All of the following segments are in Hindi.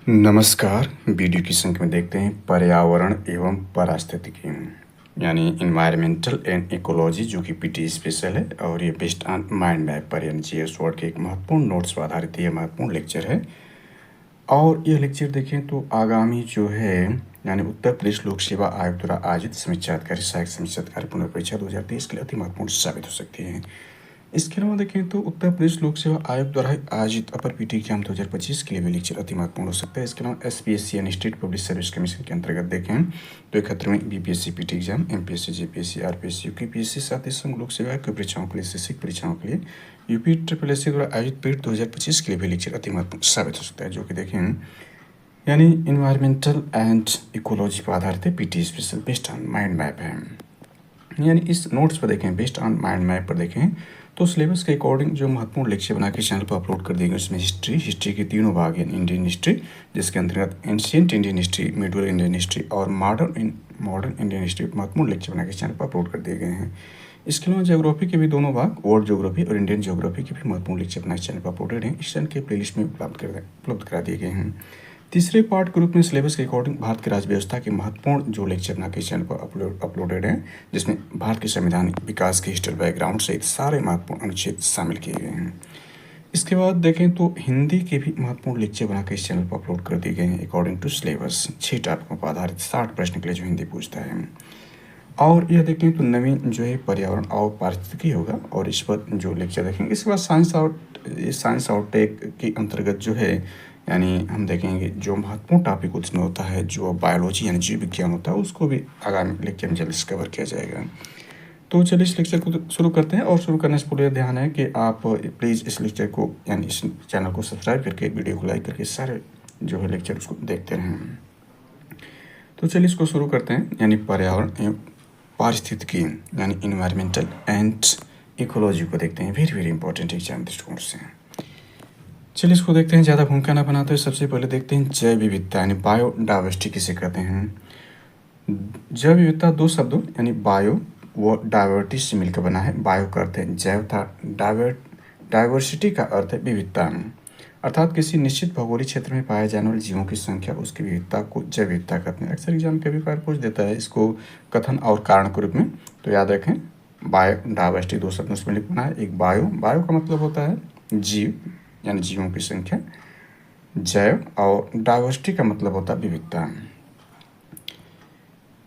नमस्कार। वीडियो की संख्या में देखते हैं पर्यावरण एवं पारिस्थितिकी यानी इन्वायरमेंटल एंड इकोलॉजी, जो कि पीटी स्पेशल है और ये बेस्ड ऑन माइंड मैप पर यानी जीएस वर्ड के एक महत्वपूर्ण नोट्स पर आधारित यह महत्वपूर्ण लेक्चर है। और यह लेक्चर देखें तो आगामी जो है यानी उत्तर प्रदेश लोक सेवा आयोग द्वारा आयोजित समीक्षाधिकारी सहायक समीक्षाधिकारी पुनर्परीक्षा 2023 के लिए अति महत्वपूर्ण साबित हो सकती है। इसके अलावा देखें तो उत्तर प्रदेश लोक सेवा आयोग द्वारा आयोजित अपर पीटी एग्जाम 2025 के लिए भी लेक्चर अति महत्वपूर्ण हो सकता है। इसके अलावा एसपीएससी यानी स्टेट पब्लिक सर्विस कमीशन के अंतर्गत देखें तो 71वें BPSC PT exam, MPSC, JPSC, RPSC, UPPSC साथ ही संघ लोक सेवा की परीक्षाओं के लिए, शिक्षक परीक्षाओं के लिए यूपी ट्रिपल एस द्वारा आयोजित पीट 2025 के लिए भी लेक्चर अति महत्वपूर्ण साबित हो सकता है, जो कि देखें यानी इन्वायरमेंटल एंड इकोलॉजी पर आधारित है। PT special based on mind map है। यानी इस नोट्स पर देखें, बेस्ड ऑन माइंड मैप पर देखें तो सिलेबस के अकॉर्डिंग जो महत्वपूर्ण लेक्चर बना के चैनल पर अपलोड कर दिए गए, उसमें हिस्ट्री के तीनों भाग हैं। इंडियन हिस्ट्री, जिसके अंतर्गत ancient Indian history, middle Indian history और मॉडर्न इंडियन हिस्ट्री महत्वपूर्ण लेक्चर बना के चैनल पर अपलोड कर दिए गए हैं। इसके अलावा ज्योग्राफी के भी दोनों भाग, वर्ल्ड ज्योग्राफी और इंडियन ज्योग्राफी के भी महत्वपूर्ण लेक्चर बना के चैनल पर अपलोडेड हैं। इस चैनल के प्लेलिस्ट में उपलब्ध करा दिए गए हैं। तीसरे पार्ट के रूप में सिलेबस के अकॉर्डिंग भारत की राज्य व्यवस्था के महत्वपूर्ण जो लेक्चर बना के चैनल पर अपलोडेड हैं, जिसमें भारत के संविधान विकास के हिस्टोरिकल बैकग्राउंड सहित सारे महत्वपूर्ण अनुच्छेद शामिल किए गए हैं। इसके बाद देखें तो हिंदी के भी महत्वपूर्ण लेक्चर बना के इस चैनल पर अपलोड कर दिए गए हैं अकॉर्डिंग टू सिलेबस। 6 टॉपिकों पर आधारित 60 प्रश्न के लिए जो हिंदी पूछता है। और यह देखें तो नवीन जो है पर्यावरण और पारिस्थितिकी होगा और इस पर जो लेक्चर देखेंगे। इसके बाद साइंस और टेक के अंतर्गत जो है यानी हम देखेंगे जो महत्वपूर्ण टॉपिक उसमें होता है, जो बायोलॉजी यानी जीव विज्ञान होता है, उसको भी आगामी लेक्चर में जल्द से कवर किया जाएगा। तो चलिए इस लेक्चर को शुरू करते हैं। और शुरू करने से पूरा ध्यान है कि आप प्लीज़ इस लेक्चर को यानी इस चैनल को सब्सक्राइब करके, वीडियो को लाइक करके सारे जो है लेक्चर उसको देखते रहें। तो चलिए इसको शुरू करते हैं। यानी पर्यावरण एवं पारिस्थितिकी यानी इन्वायरमेंटल एंड इकोलॉजी को देखते हैं। वेरी वेरी इंपॉर्टेंट एग्जाम दृष्टिकोण से। चलिए इसको देखते हैं, ज़्यादा भूमिका ना बनाते हुए सबसे पहले देखते हैं जैव विविधता यानी बायोडाइवर्सिटी किसे कहते हैं। जैव विविधता दो शब्दों यानी बायो व डाइवर्सिटी से मिलकर बना है। बायो का अर्थ है जैव था, डाइवर्सिटी का अर्थ है विविधता, अर्थात किसी निश्चित भौगोलिक क्षेत्र में पाए जाने वाले जीवों की संख्या, उसकी विविधता को जैव विविधता कहते हैं। अक्सर एग्जाम कभी बार पूछ देता है इसको कथन और कारण के रूप में, तो याद रखें बायोडाइवर्सिटी दो शब्दों से मिलकर बना है। एक बायो का मतलब होता है जीव यानी जीवों की संख्या, जैव और डाइवर्सिटी का मतलब होता है विविधता।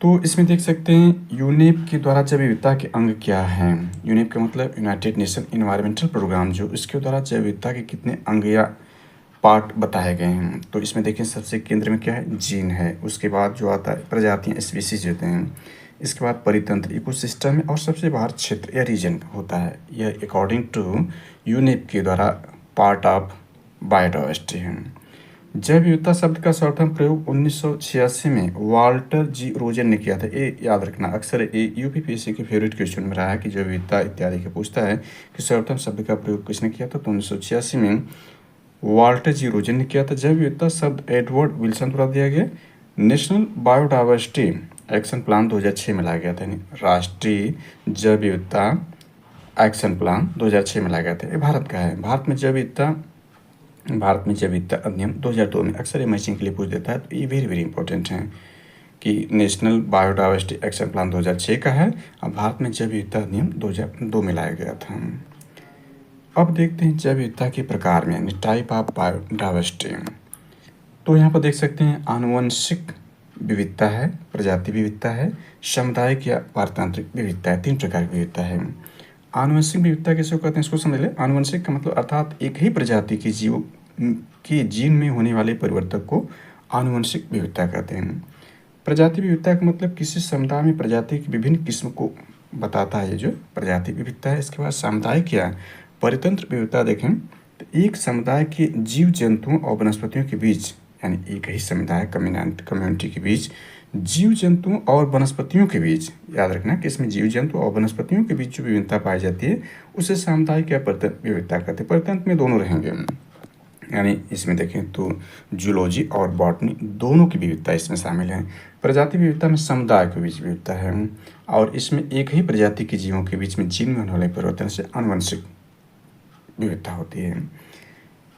तो इसमें देख सकते हैं यूनेप के द्वारा जैव विविधता के अंग क्या हैं। यूनेप का मतलब यूनाइटेड नेशन इन्वायरमेंटल प्रोग्राम, जो इसके द्वारा जैव विविधता के कितने अंग या पार्ट बताए गए हैं। तो इसमें देखें सबसे केंद्र में क्या है, जीन है। उसके बाद जो आता है प्रजातियाँ, स्पीसीज होते हैं। इसके बाद परितंत्र, इकोसिस्टम है। और सबसे बाहर क्षेत्र या रीजन होता है। यह अकॉर्डिंग टू यूनेप के द्वारा पार्ट ऑफ बायोडाइवर्सिटी है। जैव विविधता शब्द का सर्वप्रथम प्रयोग 1986 में वाल्टर जी रोजन ने किया था। ये याद रखना, अक्सर ये यूपीपीएससी के फेवरेट क्वेश्चन में रहा है कि जैव विविधता इत्यादि के पूछता है कि सर्वप्रथम शब्द का प्रयोग किसने किया था। तो 1986 में वाल्टर जी रोजन ने किया था। जैव विविधता शब्द एडवर्ड विल्सन द्वारा दिया गया। नेशनल बायोडाइवर्सिटी एक्शन प्लान 2006 में लाया गया था। यानी राष्ट्रीय जैव विविधता एक्शन प्लान 2006 में लाया गया था। ये भारत का है। भारत में जैव विविधता अधिनियम 2002 में, अक्सर ये मैचिंग के लिए पूछ देता है, तो ये वेरी वेरी इंपॉर्टेंट है कि नेशनल बायोडाइवर्सिटी एक्शन प्लान 2006 का है और भारत में जैव विविधता अधिनियम 2002 में लाया गया था। अब देखते हैं जैव विविधता के प्रकार में यानी टाइप ऑफ बायोडाइवर्सिटी। तो यहाँ पर देख सकते हैं आनुवंशिक विविधता है, प्रजाति विविधता है, सामुदायिक या पारतंत्रिक विविधता है। 3 प्रकार की विविधता है। आनुवंशिक विविधता किसे कहते हैं, इसको समझ लें। आनुवंशिक का मतलब अर्थात एक ही प्रजाति के जीव के जीन में होने वाले परिवर्तन को आनुवंशिक विविधता कहते हैं। प्रजाति विविधता का मतलब किसी समुदाय में प्रजाति की विभिन्न किस्म को बताता है, ये जो प्रजाति विविधता है। इसके बाद सामुदायिक या परितंत्र विविधता देखें तो एक समुदाय के जीव जंतुओं और वनस्पतियों के बीच यानी एक ही समुदाय कम्युनिटी के बीच जीव जंतुओं और वनस्पतियों के बीच, याद रखना कि इसमें जीव जंतु और वनस्पतियों के बीच जो विविधता पाई जाती है उसे सामुदायिक या परितंत्र विविधता कहते हैं। परितंत्र में दोनों रहेंगे, यानी इसमें देखें तो जूलॉजी और बॉटनी दोनों की विविधता इसमें शामिल है। प्रजाति विविधता में समुदाय के बीच विविधता है और इसमें एक ही प्रजाति के जीवों के बीच में जीन में होने वाले परिवर्तन से आनुवंशिक विविधता होती है।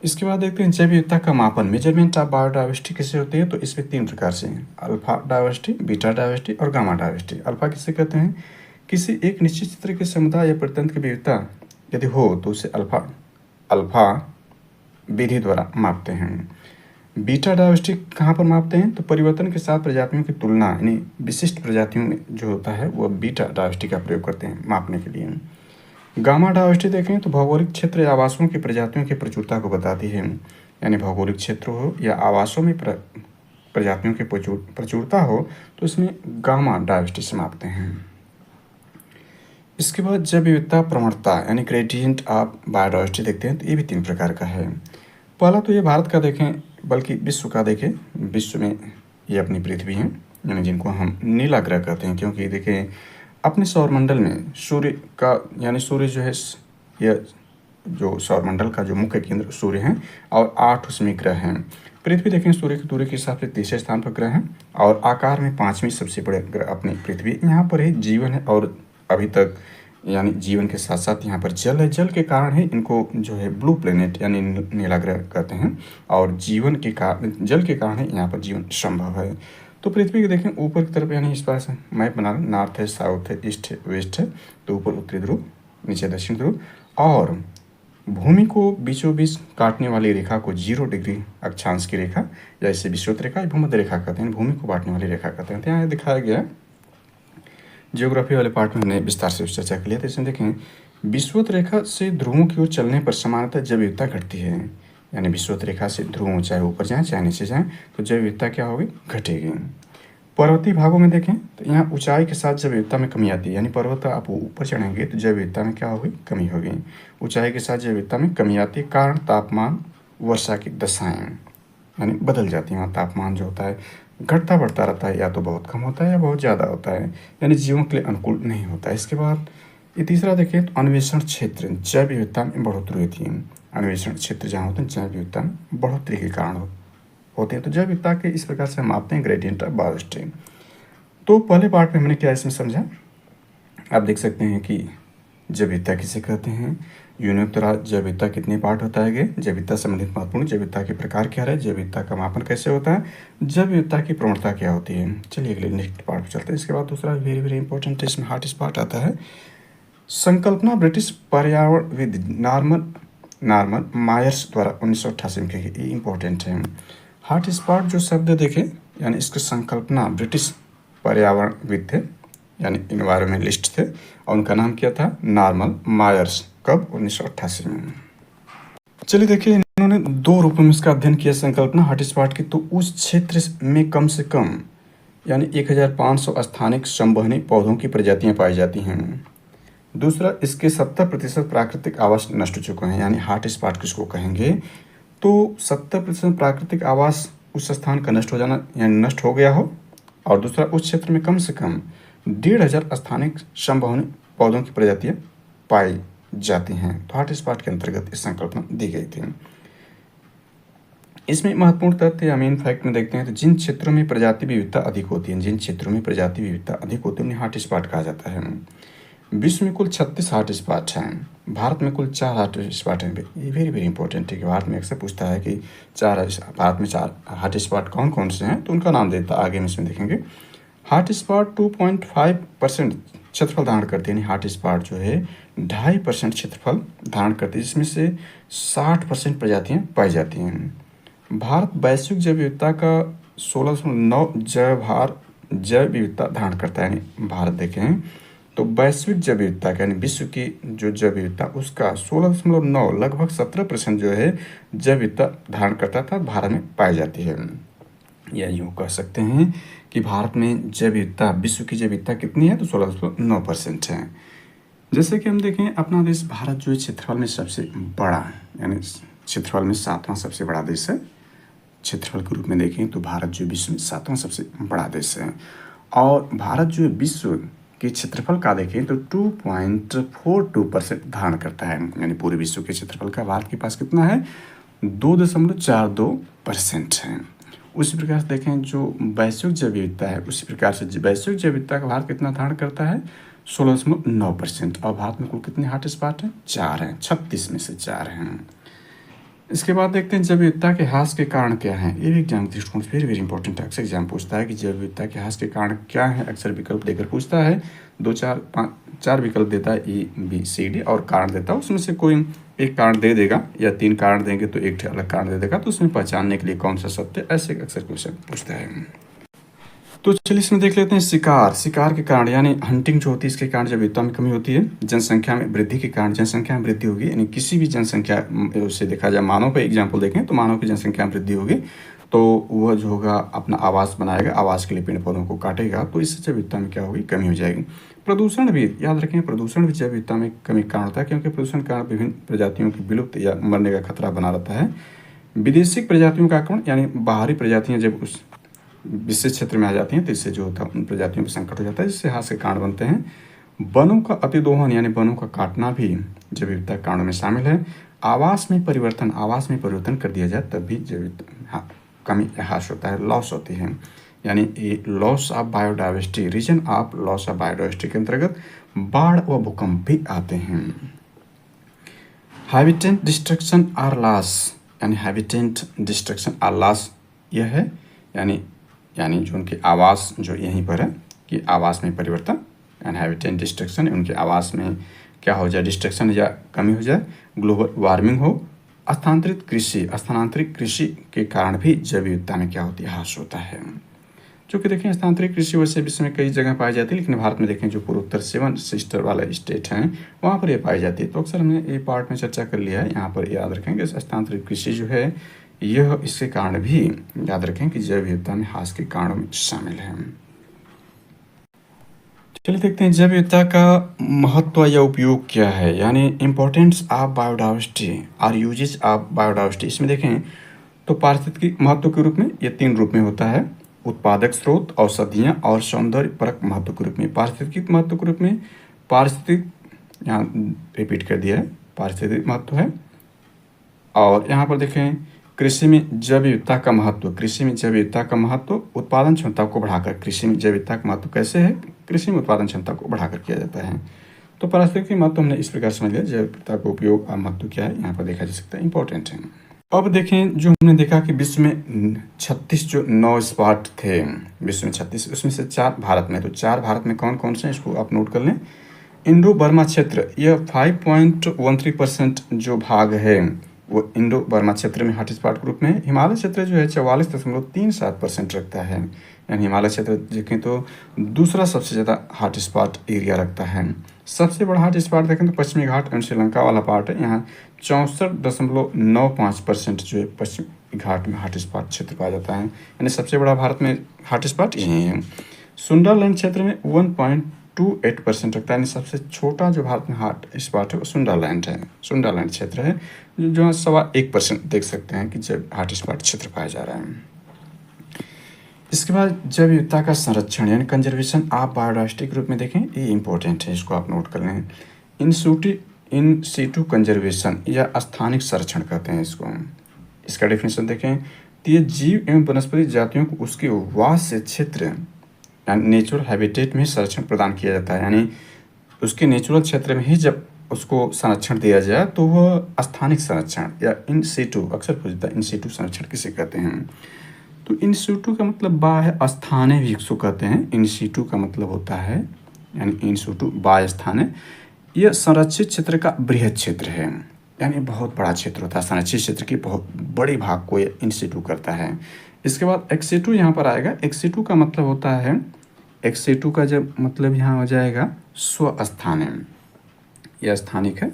इसके बाद देखते हैं जैव विविधता का मापन, मेजरमेंट ऑफ बायोडाइवर्सिटी किसे होती है, तो इसमें 3 प्रकार से हैं, अल्फा डाइवर्सिटी, बीटा डाइवर्सिटी और गामा डाइवर्सिटी। अल्फा किसे कहते हैं, किसी एक निश्चित क्षेत्र के समुदाय या प्रतंत्र की विविधता यदि हो तो उसे अल्फा अल्फा विधि द्वारा मापते हैं। बीटा डाइवर्सिटी कहाँ पर मापते हैं, तो परिवर्तन के साथ प्रजातियों की तुलना, यानी विशिष्ट प्रजातियों में जो होता है वह बीटा डाइवर्सिटी का प्रयोग करते हैं मापने के लिए। गामा डाइवर्सिटी देखें तो भौगोलिक क्षेत्र या आवासों की प्रजातियों की प्रचुरता को बताती है, यानी भौगोलिक क्षेत्र हो या आवासों में प्रजातियों की प्रचुरता हो तो इसमें गामा डाइवर्सिटी से मापते हैं। इसके बाद जैव विविधता प्रवणता यानी ग्रेडियंट ऑफ बायोडाइवर्सिटी देखते हैं, तो ये भी 3 प्रकार का है। पहला तो ये भारत का देखें, बल्कि विश्व का देखें। विश्व में ये अपनी पृथ्वी है, यानी जिनको हम नीला ग्रह कहते हैं, क्योंकि देखें अपने सौरमंडल में सूर्य का, यानी सूर्य जो है, यह जो सौरमंडल का जो मुख्य केंद्र सूर्य है और 8 उसमें ग्रह हैं। पृथ्वी देखें सूर्य की दूरी के हिसाब से तीसरे स्थान पर ग्रह है और आकार में 5वीं सबसे बड़े ग्रह अपनी पृथ्वी। यहाँ पर ही जीवन है और अभी तक, यानी जीवन के साथ साथ यहाँ पर जल है। जल के कारण ही इनको जो है ब्लू प्लेनेट यानी नीला ग्रह कहते हैं, और जीवन के कारण, जल के कारण ही यहाँ पर जीवन संभव है। तो पृथ्वी को देखें ऊपर की तरफ, यानी इस पास मैप बना रहे, नॉर्थ है, साउथ है, ईस्ट है, वेस्ट है। तो ऊपर उत्तरी ध्रुव, नीचे दक्षिण ध्रुव, और भूमि को बीचों बीच काटने वाली रेखा को 0 डिग्री अक्षांश की रेखा या इसे विषुवत रेखा या भूमध्य रेखा कहते हैं, भूमि को बांटने वाली रेखा कहते हैं। तो यहाँ दिखाया गया जियोग्राफी वाले पार्ट में हमने विस्तार से चर्चा की है। तो इसमें देखें विषुवत रेखा से ध्रुवों की ओर चलने पर समानतः जैव विविधता घटती है, यानी विषुवत रेखा से ध्रुवों चाहे ऊपर जाएं चाहे नीचे जाएं तो जैव विविधता क्या होगी, घटेगी। पर्वतीय भागों में देखें तो यहाँ ऊंचाई के साथ जैव विविधता में कमी आती है, यानी पर्वत आप ऊपर चढ़ेंगे तो जैव विविधता में क्या होगी, कमी होगी। ऊंचाई के साथ जैव विविधता में कमी आती है, कारण तापमान, वर्षा की दशाएं, यानी बदल जाती हैं। वहाँ तापमान जो होता है घटता बढ़ता रहता है, या तो बहुत कम होता है या बहुत ज़्यादा होता है, यानी जीवन के लिए अनुकूल नहीं होता है। इसके बाद ये तीसरा देखें तो अन्वेषण क्षेत्र, जैव विविधता में बढ़ोतरी होती है। अन्वेषण क्षेत्र जहाँ होते हैं जैव विविधता में बढ़ोतरी के कारण होते हैं। तो जैव विविधता के इस प्रकार से हम मापते हैं ग्रेडियंट ऑफ बायोडाइवर्सिटी। तो पहले पार्ट में हमने क्या इसमें समझा, आप देख सकते हैं कि जैव विविधता किसे कहते हैं, यूनिट जैव विविधता कितने पार्ट होता है, जैव विविधता संबंधित महत्वपूर्ण जैव विविधता के प्रकार क्या है, जैव विविधता का मापन कैसे होता है, जैव विविधता की प्रवणता क्या होती है। चलिए अगले नेक्स्ट पार्ट पर चलते हैं। इसके बाद दूसरा वेरी वेरी इंपॉर्टेंट इसमें हार्टेस्ट पार्ट आता है, संकल्पना ब्रिटिश पर्यावरणविद नॉर्मन मायर्स द्वारा 1988 में की गई। ये इंपॉर्टेंट है। हार्टेस्ट पार्ट जो शब्द देखें, यानी इसकी संकल्पना ब्रिटिश पर्यावरणविद थे, यानी इन्वायरमेंटलिस्ट थे, और उनका नाम क्या था, नॉर्मन मायर्स। कब, 1988 में। चलिए देखिए, इन्होंने 2 रूपों में इसका अध्ययन किया संकल्पना हॉटस्पॉट की। तो उस क्षेत्र में कम से कम यानी 1500 स्थानिक संवहनी पौधों की प्रजातियां पाई जाती हैं। दूसरा, इसके 70% प्राकृतिक आवास नष्ट हो चुके हैं, यानी हॉटस्पॉट किसको कहेंगे, तो 70% प्राकृतिक आवास उस स्थान का नष्ट हो जाना, यानी नष्ट हो गया हो। और दूसरा, उस क्षेत्र में कम से कम 1500 स्थानिक संवहनी पौधों की प्रजातियां पाई जाती हैं। तो हॉटस्पॉट के अंतर्गत इस संकल्पना दी गई थी। इसमें महत्वपूर्ण तथ्य या मेन फैक्ट में देखते हैं तो जिन क्षेत्रों में प्रजाति विविधता अधिक होती है, जिन क्षेत्रों में प्रजाति विविधता अधिक होती है उन्हें हॉटस्पॉट कहा जाता है। विश्व में कुल 36 हॉटस्पॉट हैं, भारत में कुल 4 हॉटस्पॉट हैं। ये वेरी वेरी इंपॉर्टेंट है कि भारत में अक्सर पूछता है कि भारत में 4 हॉटस्पॉट कौन कौन से हैं, तो उनका नाम देता आगे हम इसमें देखेंगे। हॉटस्पॉट 2.5% क्षेत्रफल धारण करते हैं, यानी हॉटस्पॉट जो है 2.5% क्षेत्रफल धारण करती है, जिसमें से 60% प्रजातियां पाई जाती हैं। भारत वैश्विक जैव विविधता का 16.9 जैव विविधता धारण करता है, यानी भारत देखें तो वैश्विक जैव विविधता का, यानी विश्व की जो जैव विविधता उसका 16.9 लगभग 17% जो है जैव विविधता धारण करता था, भारत में पाई जाती है। या यूँ कह सकते हैं कि भारत में जैव विविधता, विश्व की जैव विविधता कितनी है, तो 16.9% है। जैसे कि हम देखें अपना देश भारत जो है क्षेत्रफल में सबसे बड़ा है, यानी क्षेत्रफल में 7वां सबसे बड़ा देश है। क्षेत्रफल के रूप में देखें तो भारत जो विश्व में 7वां सबसे बड़ा देश है। और भारत जो है विश्व के क्षेत्रफल का देखें तो 2.42% धारण करता है, यानी पूरे विश्व के क्षेत्रफल का भारत के पास कितना है, 2.42% है। उसी प्रकार से देखें जो वैश्विक जैव विविधता है, उसी प्रकार से वैश्विक जैव विविधता का भारत कितना धारण करता है, 16.9%। और भारत में कुल कितने हॉटस्पॉट हैं, 4 हैं, 36 में से 4 हैं। इसके बाद देखते हैं जैव विविधता के ह्रास के कारण क्या हैं। ये भी एग्जाम के दृष्टिकोण से वेरी वेरी इंपॉर्टेंट है। अक्सर एग्जाम पूछता है कि जैव विविधता के ह्रास के कारण क्या है। अक्सर विकल्प देकर पूछता है, 4 विकल्प देता है, A, B, C, D, और कारण देता है। उसमें से कोई एक कारण दे देगा या 3 कारण देंगे तो एक अलग कारण दे देगा, तो उसमें पहचानने के लिए कौन सा सत्य, ऐसे अक्सर क्वेश्चन पूछता है। तो चलिए इसमें देख लेते हैं शिकार के कारण, यानी हंटिंग जो होती है इसके कारण जब विविधता में कमी होती है। जनसंख्या में वृद्धि के कारण, जनसंख्या में वृद्धि होगी, यानी किसी भी जनसंख्या से देखा जाए, मानव पर एग्जाम्पल देखें तो मानव की जनसंख्या में वृद्धि होगी तो वह जो होगा अपना आवास बनाएगा, आवास के लिए पेड़ पौधों को काटेगा, तो इससे जैव विविधता में क्या होगी, कमी हो जाएगी। प्रदूषण भी याद रखें, प्रदूषण भी जैव विविधता में कमी का कारण होता है, क्योंकि प्रदूषण के कारण विभिन्न प्रजातियों की विलुप्त या मरने का खतरा बना रहता है। विदेशी प्रजातियों का आक्रमण, यानी बाहरी प्रजातियां जब उस विशेष क्षेत्र में आ जाती हैं तो इससे जो होता है उन प्रजातियों पर संकट हो जाता है, जिससे ह्रास के कारण बनते हैं। वनों का अतिदोहन, यानी वनों का काटना भी जैव विविधता के कारणों में शामिल है। आवास में परिवर्तन कर दिया जाए तब भी जैव विविधता कमी ह्रास होता है, लॉस होती है, यानी ये loss of biodiversity, reason of loss of biodiversity के अंतर्गत बाढ़ व भूकंप भी आते हैं। हैबिटेट डिस्ट्रक्शन आर लॉस, यानी हैबिटेट डिस्ट्रक्शन आर लॉस यह है, यानी जो उनके आवास जो यहीं पर है कि आवास में परिवर्तन, यानी हैबिटेट डिस्ट्रक्शन, उनके आवास में क्या हो जाए, डिस्ट्रक्शन या कमी हो जाए, ग्लोबल वार्मिंग हो, स्थानांतरित कृषि के कारण भी जैव विविधता में क्या होती है, ह्रास होता है। चूँकि देखें स्थानांतरित कृषि वैसे विश्व में कई जगह पाई जाती है, लेकिन भारत में देखें जो पूर्वोत्तर 7 सिस्टर वाला स्टेट हैं वहाँ पर ये पाई जाती है। तो अक्सर हमने ये पार्ट में चर्चा कर लिया है, यहाँ पर याद रखेंगे स्थानांतरित कृषि जो है यह इसके कारण भी याद रखें कि जैव विविधता में ह्रास के कारणों में शामिल है। चलिए देखते हैं जैव विविधता का महत्व या उपयोग क्या है, यानी इम्पोर्टेंस ऑफ बायोडाइवर्सिटी और यूजेज ऑफ बायोडाइवर्सिटी। इसमें देखें तो पारिस्थितिकी महत्व के रूप में ये 3 रूप में होता है, उत्पादक स्रोत, औषधियाँ और सौंदर्य परक महत्व के रूप में। पारिस्थितिक महत्व के रूप में पारिस्थितिक, यहाँ रिपीट कर दिया है, पारिस्थितिक महत्व है। और यहाँ पर देखें कृषि में जैव विविधता का महत्व, कृषि में जैव विविधता का महत्व उत्पादन क्षमता को बढ़ाकर, कृषि में जैव विविधता का महत्व कैसे है, कृषि में उत्पादन क्षमता को बढ़ाकर किया जाता है। तो पारिस्थितिक महत्व हमने इस प्रकार समझ लिया, जैव विविधता का उपयोग और महत्व क्या है यहाँ पर देखा जा सकता है, इंपॉर्टेंट है। अब देखें जो हमने देखा कि विश्व में 36 जो 9 स्पॉट थे, विश्व में 36, उसमें से 4 भारत में, तो 4 भारत में कौन कौन से हैं इसको आप नोट कर लें। इंडो बर्मा क्षेत्र, यह 5.13% जो भाग है वो इंडो बर्मा क्षेत्र में हॉटस्पॉट ग्रुप में। हिमालय क्षेत्र जो है 44.37% रखता है, यानी हिमालय क्षेत्र देखें तो दूसरा सबसे ज़्यादा हॉटस्पॉट एरिया रखता है। सबसे बड़ा हॉटस्पॉट देखें तो पश्चिमी घाट एंड श्रीलंका वाला पार्ट है, यहाँ 64.95% जो है पश्चिमी घाट में हॉटस्पॉट क्षेत्र पाया जाता है, यानी सबसे बड़ा भारत में हॉटस्पॉट यही है। सुंदरलैंड क्षेत्र में 1.28% रखता है, यानी सबसे छोटा जो भारत में हॉट स्पॉट है वो सुंदरलैंड है, सुंदरलैंड क्षेत्र है, जो 1.25% देख सकते हैं कि जब हॉट स्पॉट क्षेत्र पाया जा रहा है। इसके बाद जैव विविधता का संरक्षण, यानी कंजर्वेशन ऑफ बायोडाइवर्सिटी के रूप में देखें, ये इंपॉर्टेंट है, इसको आप नोट कर लें। इन सीटू कंजर्वेशन या स्थानिक संरक्षण कहते हैं इसको। इसका डेफिनेशन देखें तो ये जीव एवं वनस्पति जातियों को उसके वास क्षेत्र यानी नेचुरल हैबिटेट में संरक्षण प्रदान किया जाता है, यानी उसके नेचुरल क्षेत्र में ही जब उसको संरक्षण दिया जाए तो वह स्थानिक संरक्षण या इन सीटू, अक्सर पूछता है इन सीटू संरक्षण किसे कहते हैं। तो इन सीटू का मतलब बा है, स्थाने भी इसको कहते हैं। इन सीटू का मतलब होता है, यानी इन सीटू बा स्थाने, यह संरक्षित क्षेत्र का बृहद क्षेत्र है, यानी बहुत बड़ा क्षेत्र होता है, संरक्षित क्षेत्र की बहुत बड़ी भाग को ये इन सीटू करता है। इसके बाद एक्सीटू यहाँ पर आएगा। एक्सीटू का मतलब होता है, एक्सीटू का जब मतलब यहाँ हो जाएगा स्वस्थाने, यह स्थानिक है,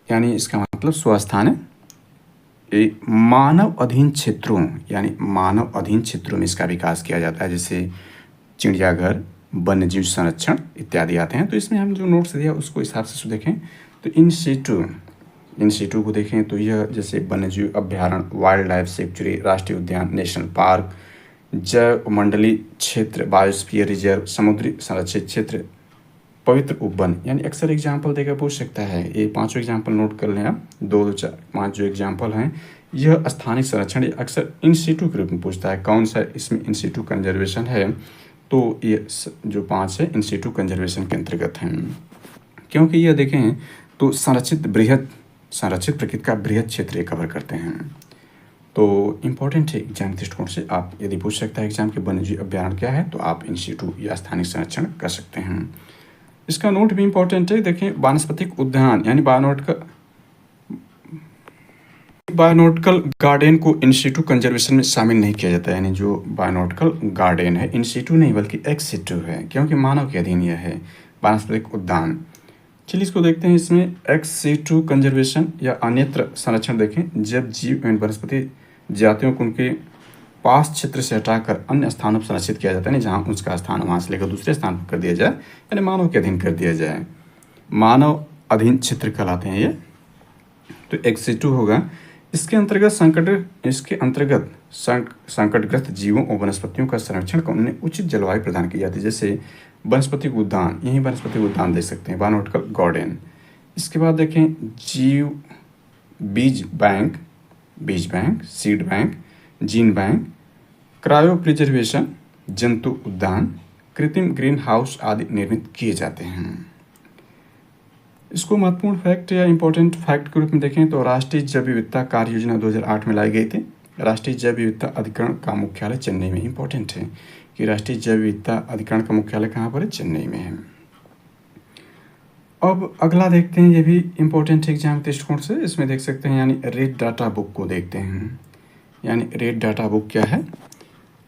यानी इसका मतलब स्वस्थान है। मानव अधीन क्षेत्रों, यानी मानव अधीन क्षेत्रों में इसका विकास किया जाता है, जैसे चिड़ियाघर, वन्यजीव संरक्षण इत्यादि आते हैं। तो इसमें हम जो नोट्स दिया उसको हिसाब से देखें तो इन सीटू को देखें तो यह जैसे वन्यजीव अभ्यारण्य, वाइल्ड लाइफ सेंचुरी, राष्ट्रीय उद्यान, नेशनल पार्क, जैव मंडलीय क्षेत्र, बायोस्फीयर रिजर्व, समुद्री संरक्षित क्षेत्र, पवित्र उपवन, यानी अक्सर एग्जाम्पल देकर पूछ सकता है। ये 5 एग्जाम्पल नोट कर लें आप, 2, 4, 5 जो एग्जाम्पल हैं, यह स्थानिक संरक्षण अक्सर इन सीटू के रूप में पूछता है। कौन सा इसमें इन सीटू कंजर्वेशन है, तो ये जो 5 है इन सीटू कंजर्वेशन के अंतर्गत हैं, क्योंकि यह देखें तो संरक्षित बृहद संरक्षित प्रकृति का बृहद क्षेत्र ये कवर करते हैं। तो इम्पोर्टेंट है एग्जाम दृष्टिकोण से। आप यदि पूछ सकता है एग्जाम के वन्यजीव अभ्यारण्य क्या है, तो आप इन सीटू या स्थानिक संरक्षण कर सकते हैं। इसका नोट भी इम्पोर्टेंट है। देखें, वानस्पतिक उद्यान यानी बायोनॉटिकल गार्डन को इन सीटू कंजर्वेशन में शामिल नहीं किया जाता है। यानी जो बायोनॉटिकल गार्डन है इन सीटू नहीं बल्कि एक्स सीटू है, क्योंकि मानव के अधीन यह है वानस्पतिक उद्यान। चलिए इसको देखते हैं। इसमें एक्स सीटू कंजर्वेशन या अन्यत्र संरक्षण देखें, जब जीव एवं वनस्पति जातियों को उनके पास क्षेत्र से हटाकर अन्य स्थानों पर संरक्षित किया जाता है, जहाँ उसका स्थान वहाँ से लेकर दूसरे स्थान पर कर दिया जाए, यानी मानव के अधीन कर दिया जाए। मानव अधीन क्षेत्र कहलाते हैं ये। तो एक्स सीटू होगा। इसके अंतर्गत संकटग्रस्त जीवों और वनस्पतियों का संरक्षण कर उन्हें उचित जलवायु प्रदान की जाती है। जैसे वनस्पतिक उद्यान, यही वनस्पतिक उद्यान देख सकते हैं, बायोनॉटिकल गार्डन। इसके बाद देखें जीव बीज bank, seed bank, gene bank, cryo preservation, जंतु उद्यान, कृत्रिम ग्रीन हाउस आदि निर्मित किए जाते हैं। इसको महत्वपूर्ण फैक्ट या इम्पोर्टेंट फैक्ट के रूप में देखें तो राष्ट्रीय जैव विविधता कार्य योजना 2008 में लाई गई थी। राष्ट्रीय जैव विविधता अधिकरण का मुख्यालय चेन्नई में। इम्पोर्टेंट है कि राष्ट्रीय जैव विविधता अधिकरण का मुख्यालय कहाँ पर है, चेन्नई में है। अब अगला देखते हैं, ये भी इम्पोर्टेंट है एग्जाम दृष्टिकोण से। इसमें देख सकते हैं, यानी रेड डाटा बुक को देखते हैं। यानी रेड डाटा बुक क्या है?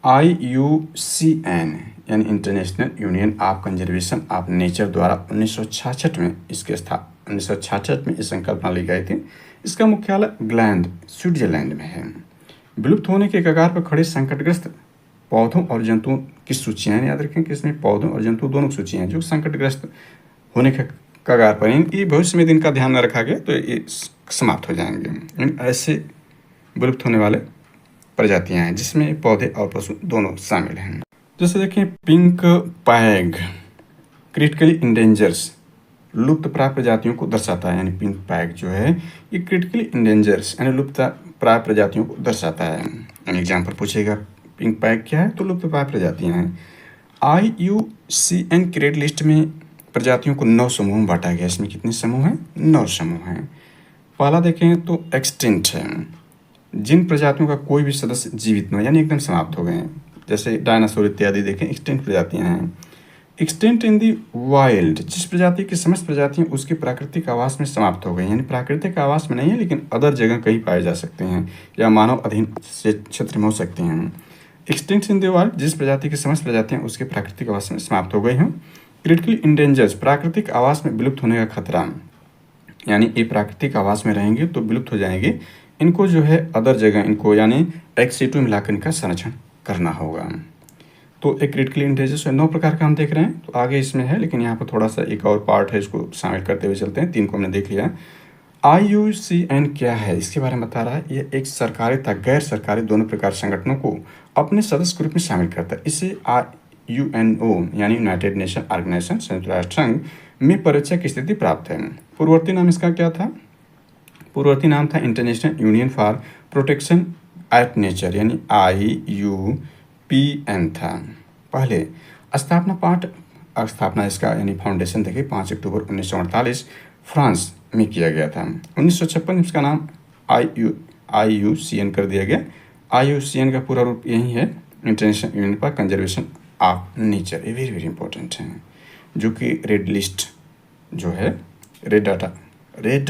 IUCN यानी international union of conservation of nature द्वारा 1966 में इस संकल्पना ली गई थी। इसका मुख्यालय ग्लैंड, स्विट्जरलैंड में है। विलुप्त होने के कगार पर खड़े संकटग्रस्त पौधों और जंतुओं की सूचियाँ, याद रखें कि इसमें पौधों और जंतु दोनों सूचियाँ हैं जो संकटग्रस्त होने के कगार पर, इनकी भविष्य में इनका ध्यान न रखा गया तो ये समाप्त हो जाएंगे। ऐसे विलुप्त होने वाले प्रजातियां हैं जिसमें पौधे और पशु दोनों शामिल हैं। जैसे देखें पिंक पैग क्रिटिकली इंडेंजर्स, लुप्त प्राय प्रजातियों को दर्शाता है। यानी पिंक पैग जो है ये क्रिटिकली इंडेंजर्स यानी लुप्त प्राय प्रजातियों को दर्शाता है। यानी एग्जाम पर पूछेगा पिंक पैग क्या है, तो लुप्त प्राय प्रजातियां हैं। IUCN की रेड लिस्ट में प्रजातियों को 9 समूह में बांटा गया। इसमें कितने समूह हैं? 9 समूह हैं। पहला देखें तो एक्सटिंक्ट है, जिन प्रजातियों का कोई भी सदस्य जीवित न हो, यानी एकदम समाप्त हो गए हैं। जैसे डायनासोर इत्यादि देखें, एक्सटिंक्ट प्रजातियां हैं। एक्सटिंक्ट इन दी वाइल्ड, जिस प्रजाति की समस्त प्रजातियां उसके प्राकृतिक आवास में समाप्त हो गई, यानी प्राकृतिक आवास में नहीं है लेकिन अदर जगह कहीं पाए जा सकते हैं या मानव अधीन से क्षेत्र में हो सकते हैं। एक्सटिंक्ट इन दी वाइल्ड, जिस प्रजाति की समस्त प्रजातियां उसके प्राकृतिक आवास में समाप्त हो गई हैं। क्रिटिकली इंडेंजर्स, प्राकृतिक आवास में विलुप्त होने का खतरा, यानी ये प्राकृतिक आवास में रहेंगे तो विलुप्त हो जाएंगे। इनको जो है अदर जगह इनको यानी एक्स सीटू मिलाकर इनका संरक्षण करना होगा। तो एक क्रिटिकली इंडेंजर्स 9 प्रकार का हम देख रहे हैं। तो आगे इसमें है लेकिन यहाँ पर थोड़ा सा एक और पार्ट है, इसको शामिल करते हुए चलते हैं। 3 को हमने देख लिया। IUCN क्या है इसके बारे में बता रहा है। ये एक सरकारी तथा गैर सरकारी दोनों प्रकार संगठनों को अपने सदस्य ग्रुप में शामिल करता है। इसे UNO यानी यूनाइटेड नेशन ऑर्गेनाइजेशन, संयुक्त राष्ट्र संघ में परिचय की स्थिति प्राप्त है। पूर्ववर्ती नाम इसका क्या था? पूर्ववर्ती नाम था International Union for Protection at Nature, यानी IUPN था पहले। स्थापना इसका यानी फाउंडेशन देखिए 5 अक्टूबर 1948 फ्रांस में किया गया था। 1956 इसका नाम IUCN कर दिया गया। IUCN का पूरा रूप यही है, international Union for conservation of nature. ये वेरी वेरी इंपॉर्टेंट है, जो कि रेड लिस्ट जो है रेड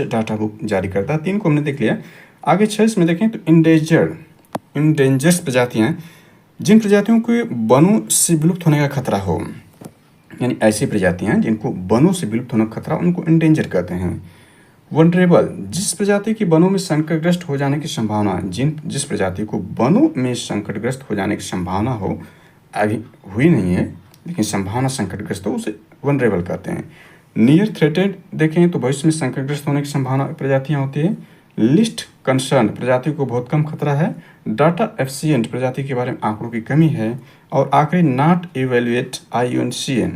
डाटा बुक जारी करता है। 3 को हमने देख लिया। आगे 6 इसमें देखें तो इंडेंजर्स प्रजातियां, जिन प्रजातियों को वनों से विलुप्त होने का खतरा हो, यानी ऐसी प्रजातियां जिनको वनों से विलुप्त होने का खतरा, उनको इंडेंजर कहते हैं। वनरेबल, जिस प्रजाति की वनों में संकटग्रस्त हो जाने की संभावना, जिस प्रजाति को वनों में संकटग्रस्त हो जाने की संभावना हो, अभी हुई नहीं है लेकिन संभावना संकटग्रस्त हो, उसे वनरेबल कहते हैं। नियर थ्रेटेड देखें तो भविष्य में संकटग्रस्त होने की संभावना प्रजातियां होती है। लिस्ट कंसर्न, प्रजाति को बहुत कम खतरा है। डाटा एफिशिएंट, प्रजाति के बारे में आंकड़ों की कमी है। और आखिरी नॉट इवेल्युएट IUCN,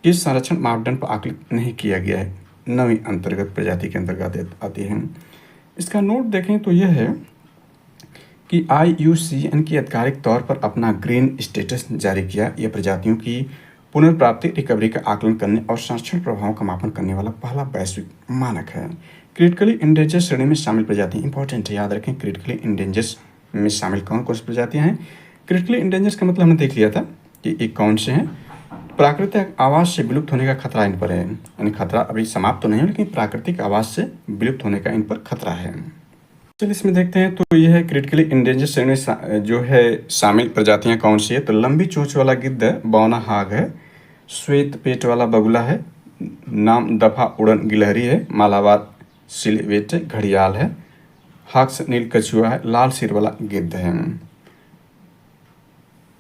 किस संरक्षण मापदंड पर आकलित नहीं किया गया है, नवी अंतर्गत प्रजाति के अंतर्गत आती है। इसका नोट देखें तो यह है कि IUCN की आधिकारिक तौर पर अपना ग्रीन स्टेटस जारी किया। यह प्रजातियों की पुनर्प्राप्ति रिकवरी का आकलन करने और संरक्षण प्रभावों का मापन करने वाला पहला वैश्विक मानक है। क्रिटिकली इंडेंजर श्रेणी में शामिल प्रजाति इंपॉर्टेंट है, याद रखें क्रिटिकली इंडेंजर्स में शामिल कौन कौन सी प्रजातियाँ हैं। क्रिटिकली इंडेंजर्स का मतलब हमने देख लिया था कि एक कौन से हैं। प्राकृतिक आवास से विलुप्त होने का खतरा इन पर है, यानी खतरा अभी समाप्त तो नहीं है लेकिन प्राकृतिक आवास से विलुप्त होने का इन पर खतरा है। चलिए इसमें देखते हैं, तो यह है क्रिटिकली इंडेंजर श्रेणी में जो है शामिल प्रजातियां कौन सी है। तो लंबी चोंच वाला गिद्ध है, बौना हाग है, श्वेत पेट वाला बगुला है, नाम दफा उड़न गिलहरी है, मालाबार सिलवेट घड़ियाल है, हक्स नील कछुआ है, लाल सिर वाला गिद्ध है।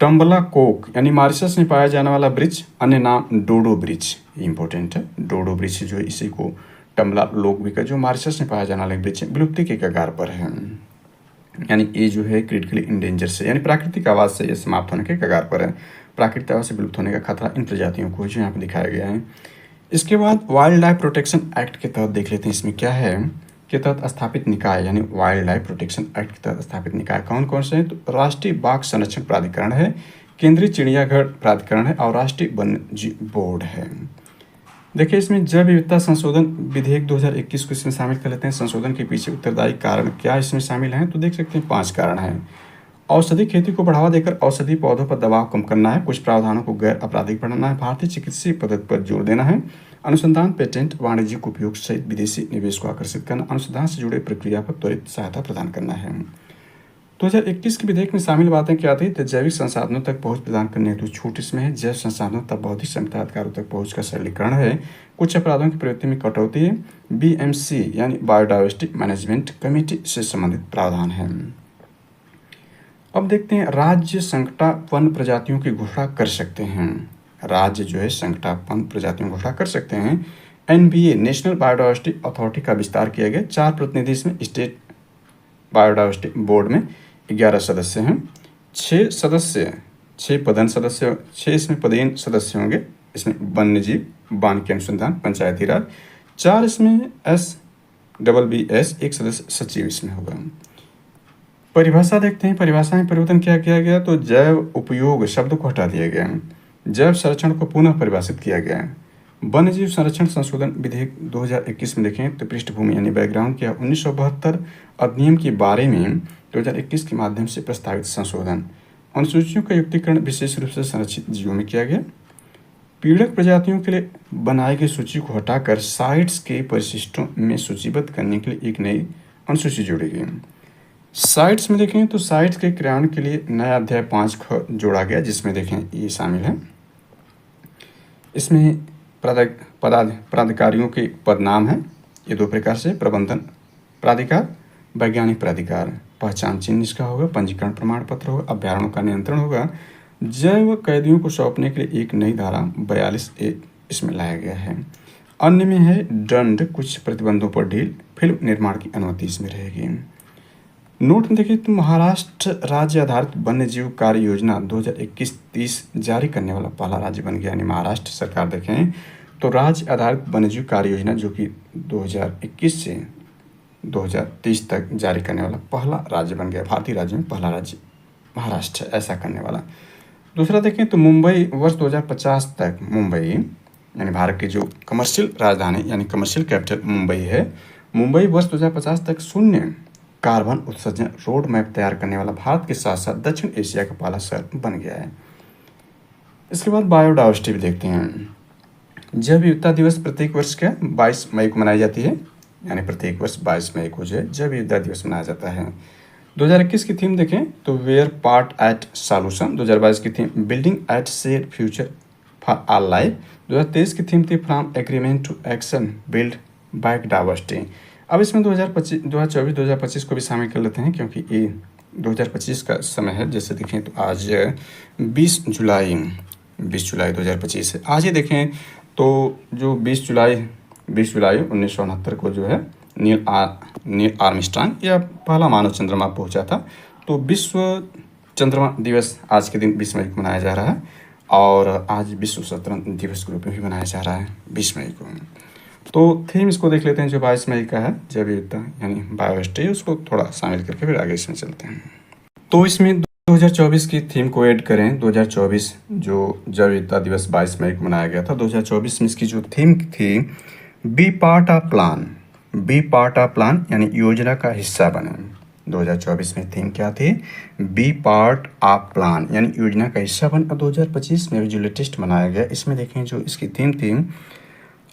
टम्बला कोक यानी मॉरिशस में पाया जाने वाला वृक्ष, अन्य नाम डोडो वृक्ष, इंपॉर्टेंट है। डोडो वृक्ष जो इसी को टम्बला लोक भी का जो मॉरिशस में पाया जाने वाला वृक्ष विलुप्ति के कगार पर है, यानी ये जो है क्रिटिकली इंडेंजर से यानी प्राकृतिक आवास से ये समाप्त होने के कगार पर है। प्राकृतिक आवास से विलुप्त होने का खतरा इन प्रजातियों को जो यहाँ पर दिखाया गया है। इसके बाद वाइल्ड लाइफ प्रोटेक्शन एक्ट के तहत देख लेते हैं इसमें क्या है। के तहत स्थापित निकाय यानी वाइल्ड लाइफ प्रोटेक्शन एक्ट के तहत स्थापित निकाय कौन कौन से हैं। तो राष्ट्रीय बाघ संरक्षण प्राधिकरण है, केंद्रीय चिड़ियाघर प्राधिकरण है और राष्ट्रीय वन्यजीव बोर्ड है। देखिए इसमें जैव विविधता संशोधन विधेयक 2021 को इसमें शामिल कर लेते हैं। संशोधन के पीछे उत्तरदायी कारण क्या इसमें शामिल हैं, तो देख सकते हैं 5 कारण हैं। औषधि खेती को बढ़ावा देकर औषधि पौधों पर दबाव कम करना है, कुछ प्रावधानों को गैर आपराधिक बनाना है, भारतीय चिकित्सीय पद्धति पर जोर देना है, अनुसंधान पेटेंट वाणिज्यिक उपयोग सहित विदेशी निवेश को आकर्षित करना, अनुसंधान से जुड़े प्रक्रिया पर त्वरित सहायता प्रदान करना है। 2021 के विधेयक में शामिल बातें क्या थी। तो जैविक संसाधनों तक पहुंच प्रदान करने हेतु छूट इसमें है, जैव संसाधनों तक बौद्धिक संपदा अधिकारों तक पहुंच का सरलीकरण है, कुछ अपराधों की प्रवृत्ति में कटौती है, BMC यानी बायोडाइवर्सिटी मैनेजमेंट कमेटी से संबंधित प्रावधान है। अब देखते हैं राज्य संकटापन्न प्रजातियों की घोषणा कर सकते हैं। राज्य जो है संकटापन्न प्रजातियों की घोषणा कर सकते हैं। NBA नेशनल बायोडाइवर्सिटी अथॉरिटी का विस्तार किया गया, 4 प्रतिनिधि इसमें स्टेट बायोडाइवर्सिटी बोर्ड में 11 सदस्य हैं, 6 सदस्य 6 पदन सदस्य 6 इसमें पदेन सदस्य होंगे। इसमें वन्यजीव, वानिकी अनुसंधान, पंचायती राज, 4 इसमें SBBS 1 सदस्य सचिव इसमें होगा। परिभाषा देखते हैं, परिभाषा में परिवर्तन क्या किया गया। तो जैव उपयोग शब्द को हटा दिया गया, जैव संरक्षण को पुनः परिभाषित किया गया है। वन्यजीव संरक्षण संशोधन विधेयक 2021 में देखें तो पृष्ठभूमि यानी बैकग्राउंड क्या, 1972 अधिनियम के बारे में 2021 के माध्यम से प्रस्तावित संशोधन, अनुसूचियों का युक्तिकरण विशेष रूप से संरक्षित जीवों में किया गया। पीड़क प्रजातियों के लिए बनाई गई सूची को हटाकर साइट्स के परिशिष्टों में सूचीबद्ध करने के लिए एक नई अनुसूची जोड़ी गई। साइट्स में देखें तो साइट्स के क्रियान्वयन के लिए नया अध्याय 5 जोड़ा गया, जिसमें देखें ये शामिल है। इसमें प्राधिकारियों के पद नाम हैं, ये 2 प्रकार से, प्रबंधन प्राधिकार, वैज्ञानिक प्राधिकार, पहचान चिन्ह इसका होगा, पंजीकरण प्रमाण पत्र होगा, अभ्यारण्यों का नियंत्रण होगा। जैव कैदियों को सौंपने के लिए एक नई धारा 42A इसमें लाया गया है। अन्य में है दंड, कुछ प्रतिबंधों पर ढील, फिल्म निर्माण की अनुमति इसमें रहेगी। नोट में देखिए तो महाराष्ट्र राज्य आधारित वन्य जीव कार्य योजना 2021-30 जारी करने वाला पहला राज्य बन गया, यानी महाराष्ट्र सरकार देखें तो राज्य आधारित वन्य जीव कार्य योजना जो कि 2021 से 2030 तक जारी करने वाला पहला राज्य बन गया। भारतीय राज्य में पहला राज्य महाराष्ट्र ऐसा करने वाला। दूसरा देखें तो मुंबई वर्ष 2050 तक, मुंबई यानी भारत की जो कमर्शियल राजधानी यानी कमर्शियल कैपिटल मुंबई है, मुंबई वर्ष 2050 तक शून्य कार्बन उत्सर्जन रोड मैप तैयार करने वाला भारत के साथ साथ दक्षिण एशिया का पहला शहर बन गया है। इसके बाद बायोडाइवर्सिटी भी देखते हैं। जैव विविधता दिवस प्रत्येक वर्ष क्या 22 मई को मनाई जाती है, यानी प्रत्येक वर्ष 22 मई को जो है जैव विविधता दिवस मनाया जाता है। 2021 की थीम देखें तो वेयर पार्ट एट सॉल्यूशन, 2022 की theme building at share future for all life, 2023 की थीम थी from agreement to action build biodiversity. अब इसमें 2024-2025 को भी शामिल कर लेते हैं, क्योंकि ये 2025 का समय है। जैसे देखें तो आज 20 जुलाई 2025 है। आज ही देखें तो जो 20 जुलाई 1969 को जो है नील आर्मस्ट्रांग या पहला मानव चंद्रमा पहुंचा था। तो विश्व चंद्रमा दिवस आज के दिन 20 मई को मनाया जा रहा है, और आज विश्व शतरंज दिवस के रूप में भी मनाया जा रहा है 20 मई को। तो थीम इसको देख लेते हैं जो 22 मई का है, जैव विविधता यानी बायोडाइवर्सिटी, उसको थोड़ा शामिल करके फिर आगे इसमें चलते हैं। तो इसमें 2024 की थीम को ऐड करें। 2024 जो जैव विविधता दिवस 22 मई को मनाया गया था, 2024 में इसकी जो थीम थी be part of plan, be part of plan यानी योजना का हिस्सा बने। 2024 में थीम क्या थी? बी पार्ट ऑफ प्लान यानी योजना का हिस्सा बने। और 2025 में जो लेटेस्ट बनाया गया इसमें देखें जो इसकी थीम थी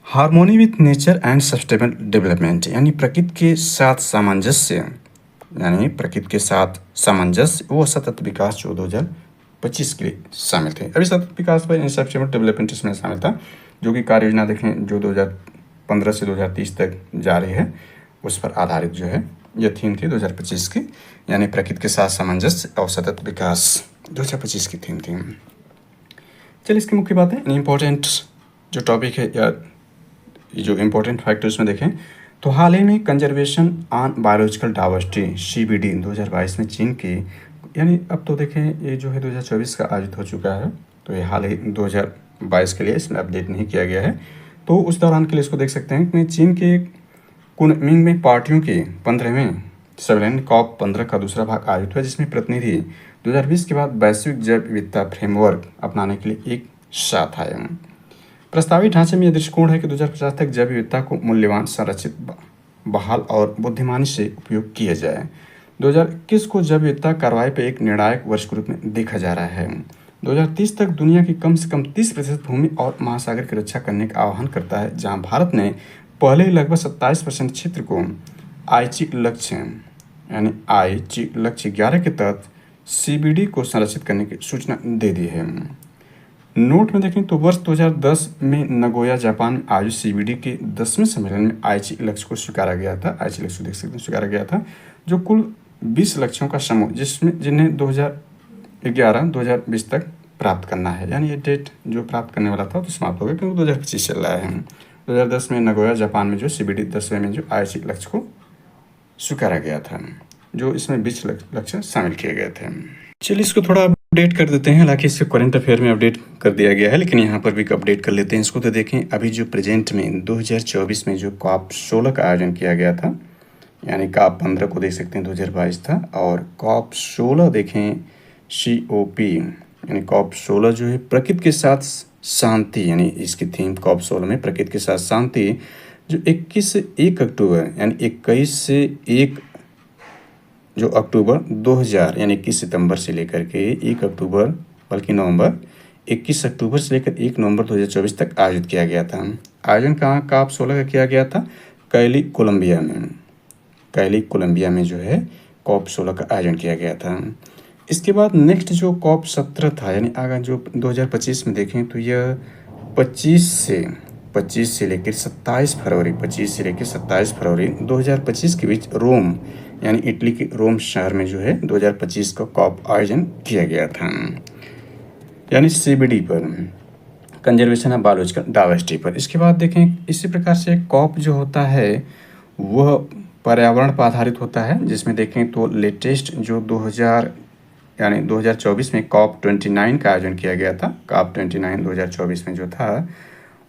harmony with nature and sustainable development यानी प्रकृति के साथ सामंजस्य, यानी प्रकृति के साथ सामंजस्य वो सतत विकास जो 2025 के लिए शामिल थे। अभी सतत विकास पर सस्टेनेबल डेवलपमेंट इसमें शामिल था, जो कि कार्य योजना देखें जो 2015 से 2030 तक जारी है, उस पर आधारित जो है यह थीम थी 2025 की, यानी प्रकृति के साथ सामंजस्य और सतत विकास 2025 की थीम थी। चलिए इसकी मुख्य बातें, इम्पोर्टेंट जो टॉपिक है या जो इम्पोर्टेंट फैक्टर्स में देखें तो हाल ही में conservation on biological diversity CBD 2022 में चीन के, यानी अब तो देखें ये जो है 2024 का आयोजित हो चुका है, तो ये हाल ही 2022 के लिए इसमें अपडेट नहीं किया गया है, तो उस दौरान के लिए इसको देख सकते हैं कि चीन के कुनमिंग में पार्टियों के 15वें सर्वेलेंट COP15 का दूसरा भाग आयोजित हुआ, जिसमें प्रतिनिधि 2020 के बाद वैश्विक जैव विविधता फ्रेमवर्क अपनाने के लिए एक साथ आए। प्रस्तावित ढांचे में यह दृष्टिकोण है कि 2050 तक जैव विविधता को मूल्यवान, संरक्षित, बहाल और बुद्धिमानी से उपयोग किया जाए। 2021 को जैव विविधता कार्रवाई पर एक निर्णायक वर्ष के रूप में देखा जा रहा है। 2030 तक दुनिया की कम से कम 30% भूमि और महासागर की रक्षा करने का आह्वान करता है, जहां भारत ने पहले ही लगभग 27% क्षेत्र को आईचिक लक्ष्य यानी आईचिक लक्ष्य 11 के तहत CBD को संरक्षित करने की सूचना दे दी है। नोट में देखें तो वर्ष 2010 में नगोया जापान में आयोजित CBD के 10वें सम्मेलन में आईचिक लक्ष्य को स्वीकारा गया था। आईचिक लक्ष्य देख सकते हैं स्वीकारा गया था, जो कुल 20 लक्ष्यों का समूह जिन्हें 2011-2020 तक प्राप्त करना है, यानी ये डेट जो प्राप्त करने वाला था तो समाप्त हो गया क्योंकि 2025 चल रहा है। 2010 में नगोया जापान में जो CBD 10वें में जो आईचिक लक्ष्य को स्वीकारा गया था, जो इसमें 20 लक्ष्य शामिल किए गए थे। चलिए इसको थोड़ा अपडेट कर देते हैं, हालांकि इसको करंट अफेयर में अपडेट कर दिया गया है, लेकिन यहाँ पर भी अपडेट कर लेते हैं इसको। तो देखें अभी जो प्रेजेंट में 2024 में जो COP16 का आयोजन किया गया था, यानी COP15 को देख सकते हैं 2022 था, और COP16 देखें COP यानी COP16 जो है प्रकृति के साथ शांति, यानी इसकी थीम COP16 में प्रकृति के साथ शांति, जो 21 से 1 अक्टूबर यानी 21 से 1 जो अक्टूबर 2000 यानी 21 सितंबर से लेकर के 1 अक्टूबर बल्कि नवंबर 21 अक्टूबर से लेकर 1 नवंबर 2024 तक आयोजित किया गया था। आयोजन कहाँ COP16 का किया गया था? कैली कोलंबिया में जो है COP16 का आयोजन किया गया था। इसके बाद नेक्स्ट जो COP17 था, यानी आगे जो 2025 में देखें तो यह 25 से लेकर 27 फरवरी 2025 के बीच रोम यानी इटली के रोम शहर में जो है 2025 का COP आयोजन किया गया था, यानी CBD पर, कंजर्वेशन ऑफ बायोलॉजिकल डाइवर्सिटी पर। इसके बाद देखें इसी प्रकार से COP जो होता है वह पर्यावरण पर आधारित होता है, जिसमें देखें तो लेटेस्ट जो 2024 में COP29 का आयोजन किया गया था। COP29 2024 में जो था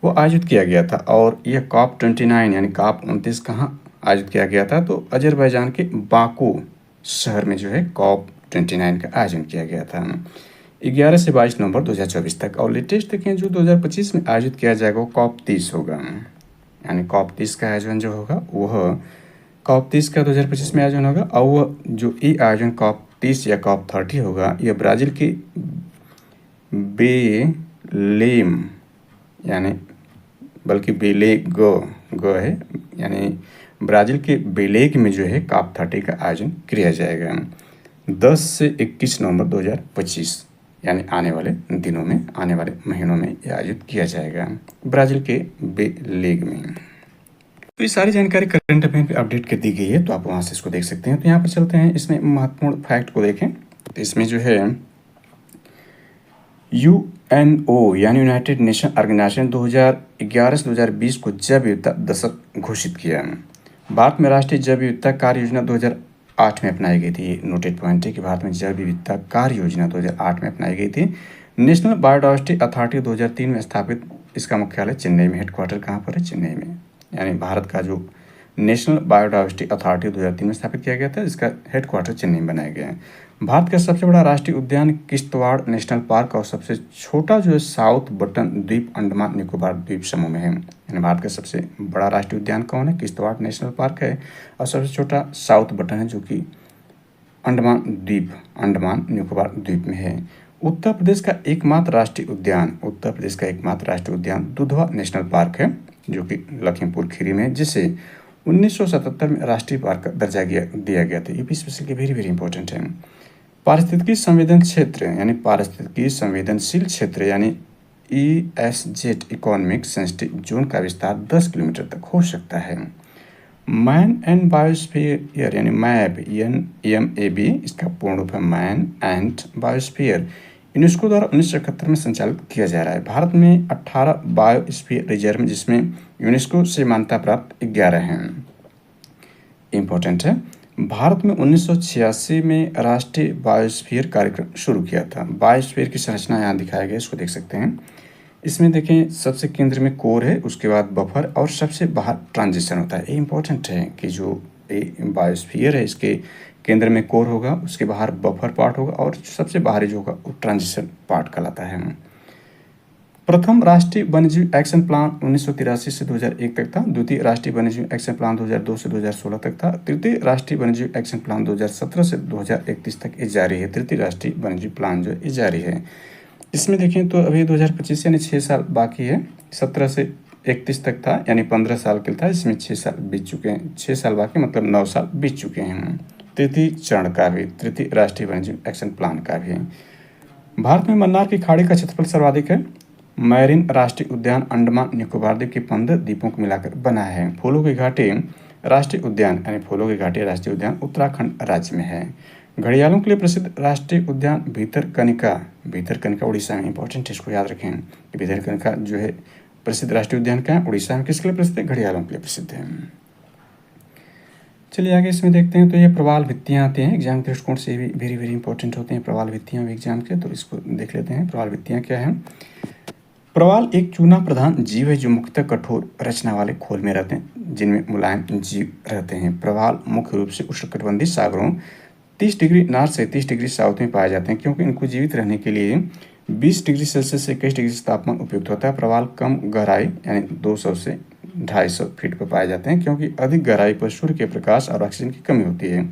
वो आयोजित किया गया था, और यह COP29 यानी COP29 कहाँ आयोजित किया गया था? तो अजरबैजान के बाकू शहर में जो है COP29 का आयोजन किया गया था 11 से 22 नवंबर 2024 तक। और लेटेस्ट देखें जो 2025 में आयोजित किया जाएगा वो COP30 होगा, यानी COP30 का आयोजन जो होगा वह COP30 का 2025 में आयोजन होगा, और वह जो ये आयोजन COP30 या COP30 होगा यह ब्राज़ील के बेलेम यानी बल्कि बेलेगो है, यानी ब्राज़ील के बेलेग में जो है COP30 का आयोजन किया जाएगा 10 से 21 नवंबर 2025, यानी आने वाले दिनों में, आने वाले महीनों में यह आयोजित किया जाएगा ब्राज़ील के बेलेग में। तो ये सारी जानकारी करंट अफेयर पे अपडेट कर दी गई है, तो आप वहाँ से इसको देख सकते हैं। तो यहाँ पर चलते हैं, इसमें महत्वपूर्ण फैक्ट को देखें तो इसमें जो है UNO यानी यूनाइटेड नेशन ऑर्गेनाइजेशन 2011 से 2020 को जैव विविधता दशक घोषित किया। भारत में राष्ट्रीय जैव विविधता कार्य योजना 2008 में अपनाई गई थी। नोटेड पॉइंट है कि भारत में जैव विविधता कार्य योजना 2008 में अपनाई गई थी। नेशनल बायोडाइवर्सिटी अथॉरिटी 2003 में स्थापित, इसका मुख्यालय चेन्नई में, हेडक्वार्टर कहाँ पर है? चेन्नई में, यानी भारत का जो नेशनल बायोडाइवर्सिटी अथॉरिटी 2003 में स्थापित किया गया था, जिसका हेडक्वार्टर चेन्नई में बनाया गया है। भारत का सबसे बड़ा राष्ट्रीय उद्यान किश्तवाड़ नेशनल पार्क और सबसे छोटा जो है साउथ बटन द्वीप अंडमान निकोबार द्वीप समूह में है। यानी भारत का सबसे बड़ा राष्ट्रीय उद्यान कौन है? किश्तवाड़ नेशनल पार्क है, और सबसे छोटा साउथ बटन है जो कि अंडमान निकोबार द्वीप में है। उत्तर प्रदेश का एकमात्र राष्ट्रीय उद्यान दुधवा नेशनल पार्क है, जो कि लखीमपुर खीरी में है, जिसे 1977 में राष्ट्रीय पार्क का दर्जा दिया गया था। यूपी स्पेशल के वेरी वेरी इंपॉर्टेंट है। पारिस्थितिकी संवेदनशील क्षेत्र यानी ESZ इकोनॉमिक सेंसिटिव जोन का विस्तार 10 किलोमीटर तक हो सकता है। मैन एंड बायोस्फीयर यानी मैब MAB, इसका पूर्ण रूप है मैन एंड बायोस्फीयर, यूनेस्को द्वारा 1971 में संचालित किया जा रहा है। भारत में 18 बायोस्फीयर रिजर्व हैं, जिसमें यूनेस्को से मान्यता प्राप्त 11 हैं। इम्पोर्टेंट है, भारत में 1986 में राष्ट्रीय बायोस्फीयर कार्यक्रम शुरू किया था। बायोस्फीयर की संरचना यहाँ दिखाया गया, इसको देख सकते हैं। इसमें देखें, सबसे केंद्र में कोर है, उसके बाद बफर और सबसे बाहर ट्रांजिशन होता है। ये इंपॉर्टेंट है कि जो बायोस्फीयर है, इसके केंद्र में कोर होगा, उसके बाहर बफर पार्ट होगा और सबसे बाहरी जो होगा वो ट्रांजिशन पार्ट कहलाता है। प्रथम राष्ट्रीय वन्यजीव एक्शन प्लान 1983 से 2001 तक था। द्वितीय राष्ट्रीय वन्यजीव एक्शन प्लान 2002 से 2016 तक था। तृतीय राष्ट्रीय वन्यजीव एक्शन प्लान 2017 से 2031 तक ये जारी है। तृतीय राष्ट्रीय वन्यजीव प्लान जो ये जारी है। इसमें देखें तो अभी 2025 यानी 6 साल बाकी है। 17 से 31 तक था, यानी 15 साल के था। इसमें 6 साल बीत चुके हैं। 6 साल बाकी मतलब 9 साल बीत चुके हैं। तृतीय चरण का भी, तृतीय राष्ट्रीय वन्यजीव एक्शन प्लान का भी। भारत में मन्नार की खाड़ी का क्षेत्रफल सर्वाधिक है। मैरिन राष्ट्रीय उद्यान अंडमान निकोबार द्वीप के 15 द्वीपों को मिलाकर बना है। फूलों की घाटी राष्ट्रीय उद्यान यानी फूलों की घाटी राष्ट्रीय उद्यान उत्तराखंड राज्य में है। घड़ियालों के लिए प्रसिद्ध राष्ट्रीय उद्यान भितरकनिका उड़ीसा में। इंपॉर्टेंट, इसको याद रखें कि भितरकनिका जो है प्रसिद्ध राष्ट्रीय उद्यान का है, उड़ीसा में किसके लिए प्रसिद्ध है? घड़ियालों के लिए प्रसिद्ध है। चलिए आगे इसमें देखते हैं। तो ये प्रवाल भित्तियाँ आती हैं, एग्जाम के दृष्टिकोण से भी वेरी वेरी इंपॉर्टेंट होते हैं प्रवाल भित्तियाँ भी एग्जाम के, तो इसको देख लेते हैं। प्रवाल भित्तियाँ क्या है? प्रवाल एक चूना प्रधान जीव है जो मुख्यतः कठोर रचना वाले खोल में रहते हैं, जिनमें मुलायम जीव रहते हैं। प्रवाल मुख्य रूप से उष्णकटिबंधीय सागरों 30 डिग्री नॉर्थ से 30 डिग्री साउथ में पाए जाते हैं, क्योंकि इनको जीवित रहने के लिए 20 डिग्री सेल्सियस से 21 डिग्री तापमान उपयुक्त होता है। प्रवाल कम गहराई यानी 200 से 250 फीट पर पाए जाते हैं, क्योंकि अधिक गहराई पर सूर्य के प्रकाश और ऑक्सीजन की कमी होती है।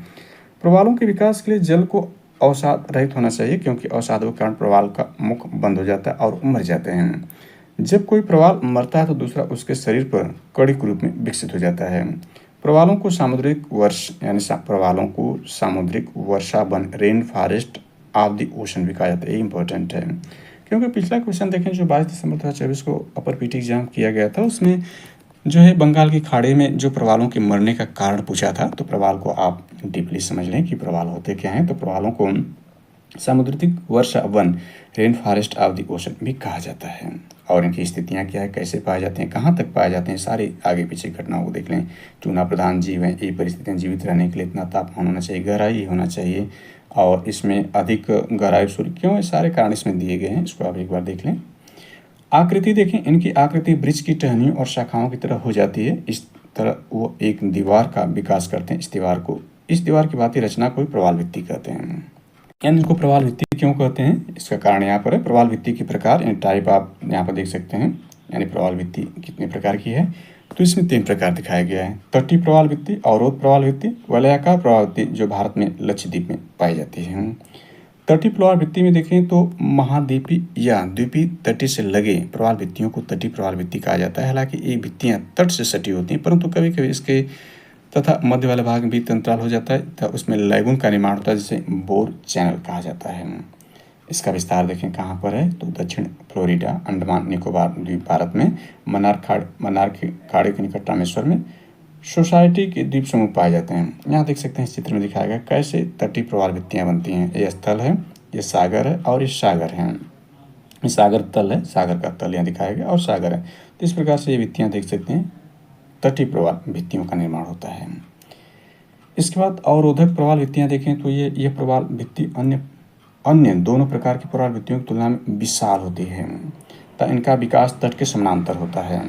प्रवालों के विकास के लिए जल को अवसाद रहित होना चाहिए, क्योंकि अवसादों के कारण प्रवाल का मुख बंद हो जाता है और मर जाते हैं। जब कोई प्रवाल मरता है तो दूसरा उसके शरीर पर कड़ी के रूप में विकसित हो जाता है। प्रवालों को सामुद्रिक वर्षा वन rain forest of the ocean भी कहा जाता है। ये इंपॉर्टेंट है, क्योंकि पिछला क्वेश्चन देखें जो 22 दिसंबर 2024 को अपर पीटी एग्जाम किया गया था, उसमें जो है बंगाल की खाड़ी में जो प्रवालों के मरने का कारण पूछा था। तो प्रवाल को आप डीपली समझ लें कि प्रवाल होते क्या हैं। तो प्रवालों को सामुद्रिक वर्षा वन rain forest of the ocean भी कहा जाता है। और इनकी स्थितियाँ क्या है, कैसे पाए जाते हैं, कहाँ तक पाए जाते हैं, सारी आगे पीछे घटनाओं को देख लें। चूना प्रधान जीव हैं, ये परिस्थितियाँ जीवित रहने के लिए इतना तापमान होना चाहिए, गहराई होना चाहिए, और इसमें अधिक गहराई सूर्य क्यों, ये सारे कारण इसमें दिए गए हैं। इसको आप एक बार देख लें। आकृति देखें, इनकी आकृति वृक्ष की टहनियों और शाखाओं की तरह हो जाती है। इस तरह वो एक दीवार का विकास करते हैं। इस दीवार की भांति रचना को प्रवाल भित्ति कहते हैं। यानी इनको प्रवाल भित्ति क्यों कहते हैं, इसका कारण यहाँ पर है। प्रवाल भित्ति के प्रकार यानी टाइप आप यहाँ पर देख सकते हैं। यानी प्रवाल भित्ति कितने प्रकार की है, तो इसमें 3 प्रकार दिखाया गया है। तटीय प्रवाल भित्ति, अवरोध प्रवाल भित्ति, वलयाकार प्रवाल भित्ति, जो भारत में लक्षद्वीप में पाई जाती है। तटीय प्रवाल भित्ति में देखें तो महाद्वीपीय या द्वीपीय तटीय से लगे प्रवाल भित्तियों को तटीय प्रवाल भित्ति कहा जाता है। हालांकि ये भित्तियाँ तट से सटी होती हैं, परंतु कभी कभी इसके तथा मध्य वाले भाग में भी अंतराल हो जाता है तथा उसमें लैगून का निर्माण होता है, जिसे बोर चैनल कहा जाता है। इसका विस्तार देखें कहाँ पर है, तो दक्षिण फ्लोरिडा, अंडमान निकोबार द्वीप भारत में, मन्नार के खाड़ी के निकट रामेश्वर में, सोसाइटी के द्वीप समूह पाए जाते हैं। यहाँ देख सकते हैं, इस चित्र में दिखाया गया कैसे तटीय प्रवाल भित्तियाँ बनती हैं। ये स्थल है, ये सागर है और ये सागर है। ये सागर तल है, सागर का तल यहाँ दिखाया गया और सागर है। तो इस प्रकार से ये भित्तियाँ देख सकते हैं, तटीय प्रवाल भित्तियों का निर्माण होता है। इसके बाद अवरोधक प्रवाल भित्तियाँ देखें तो ये प्रवाल भित्ति अन्य दोनों प्रकार की प्रवाल भित्तियों की तुलना में विशाल होती है तथा इनका विकास तट के समानांतर होता है।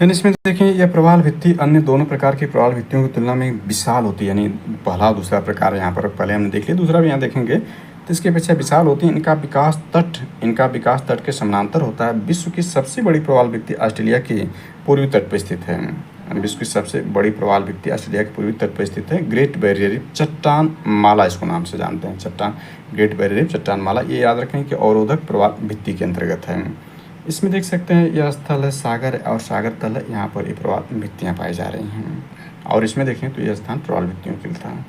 यानी इसमें देखें यह प्रवाल भित्ति अन्य दोनों प्रकार की प्रवाल भित्तियों की तुलना में विशाल होती है। यानी पहला और दूसरा प्रकार यहाँ पर पहले हमने देख लिया, दूसरा भी यहाँ देखेंगे तो इसकी अपेक्षा विशाल होती है। इनका विकास तट के समानांतर होता है। विश्व की सबसे बड़ी प्रवाल भित्ति ऑस्ट्रेलिया के पूर्वी तट पर स्थित है। विश्व की सबसे बड़ी प्रवाल भित्ति ऑस्ट्रेलिया के पूर्वी तट पर स्थित है। ग्रेट बैरियर रीफ चट्टान माला इसको नाम से जानते हैं, चट्टान ग्रेट बैरियर रीफ चट्टान माला, ये याद रखें कि अवरोधक प्रवाल भित्ति के अंतर्गत है। इसमें देख सकते हैं यह स्थल है सागर और सागर तल है, यहाँ पर ये प्रवाल भित्तियाँ पाई जा रही हैं। और इसमें देखें तो यह स्थान प्रवाल भित्तियों के लिए था।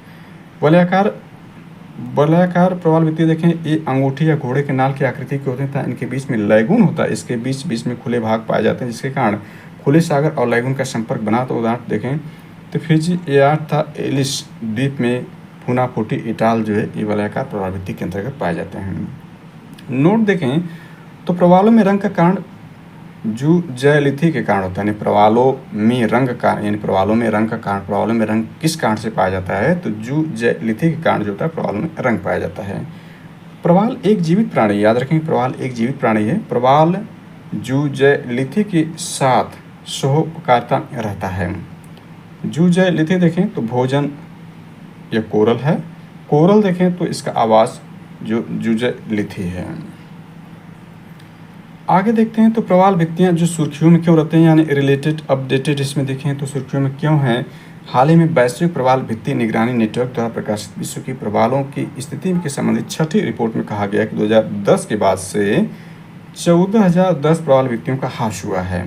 वलयाकार प्रवाल भित्ति देखें ये अंगूठी या घोड़े के नाल की आकृति के होते हैं। इनके बीच में लैगून होता है, इसके बीच में खुले भाग पाए जाते हैं, जिसके कारण खुले सागर और लैगून का संपर्क बना। तो उदाहरण देखें तो फिजी एआर था एलिस द्वीप में फूनाफोटी इटाल जो है ये वलयाकार प्रवाल भित्ति के अंतर्गत पाए जाते हैं। नोट देखें तो प्रवालों में रंग का कारण जू जयलिथि के कारण होता है। यानी प्रवालों में रंग का कारण प्रवालों में रंग किस कारण से पाया जाता है, तो जू जयलिथि के कारण जो होता है प्रवालों में रंग पाया जाता है। प्रवाल एक जीवित प्राणी, याद रखें प्रवाल एक जीवित प्राणी है। प्रवाल जू जयलिथि के साथ सहोपकारिता रहता है। जू जयलिथि देखें तो भोजन या कोरल है, कोरल देखें तो इसका आवास जो जू जयलिथि है। आगे देखते हैं तो प्रवाल भित्तियाँ जो सुर्खियों में क्यों रहते हैं, यानी रिलेटेड अपडेटेड इसमें देखें तो सुर्खियों में क्यों हैं। हाल ही में वैश्विक प्रवाल भित्ति निगरानी नेटवर्क द्वारा प्रकाशित विश्व की प्रवालों की स्थिति के संबंधित छठी रिपोर्ट में कहा गया कि 2010 के बाद से 14,010 प्रवाल भित्तियों का ह्रास हुआ है।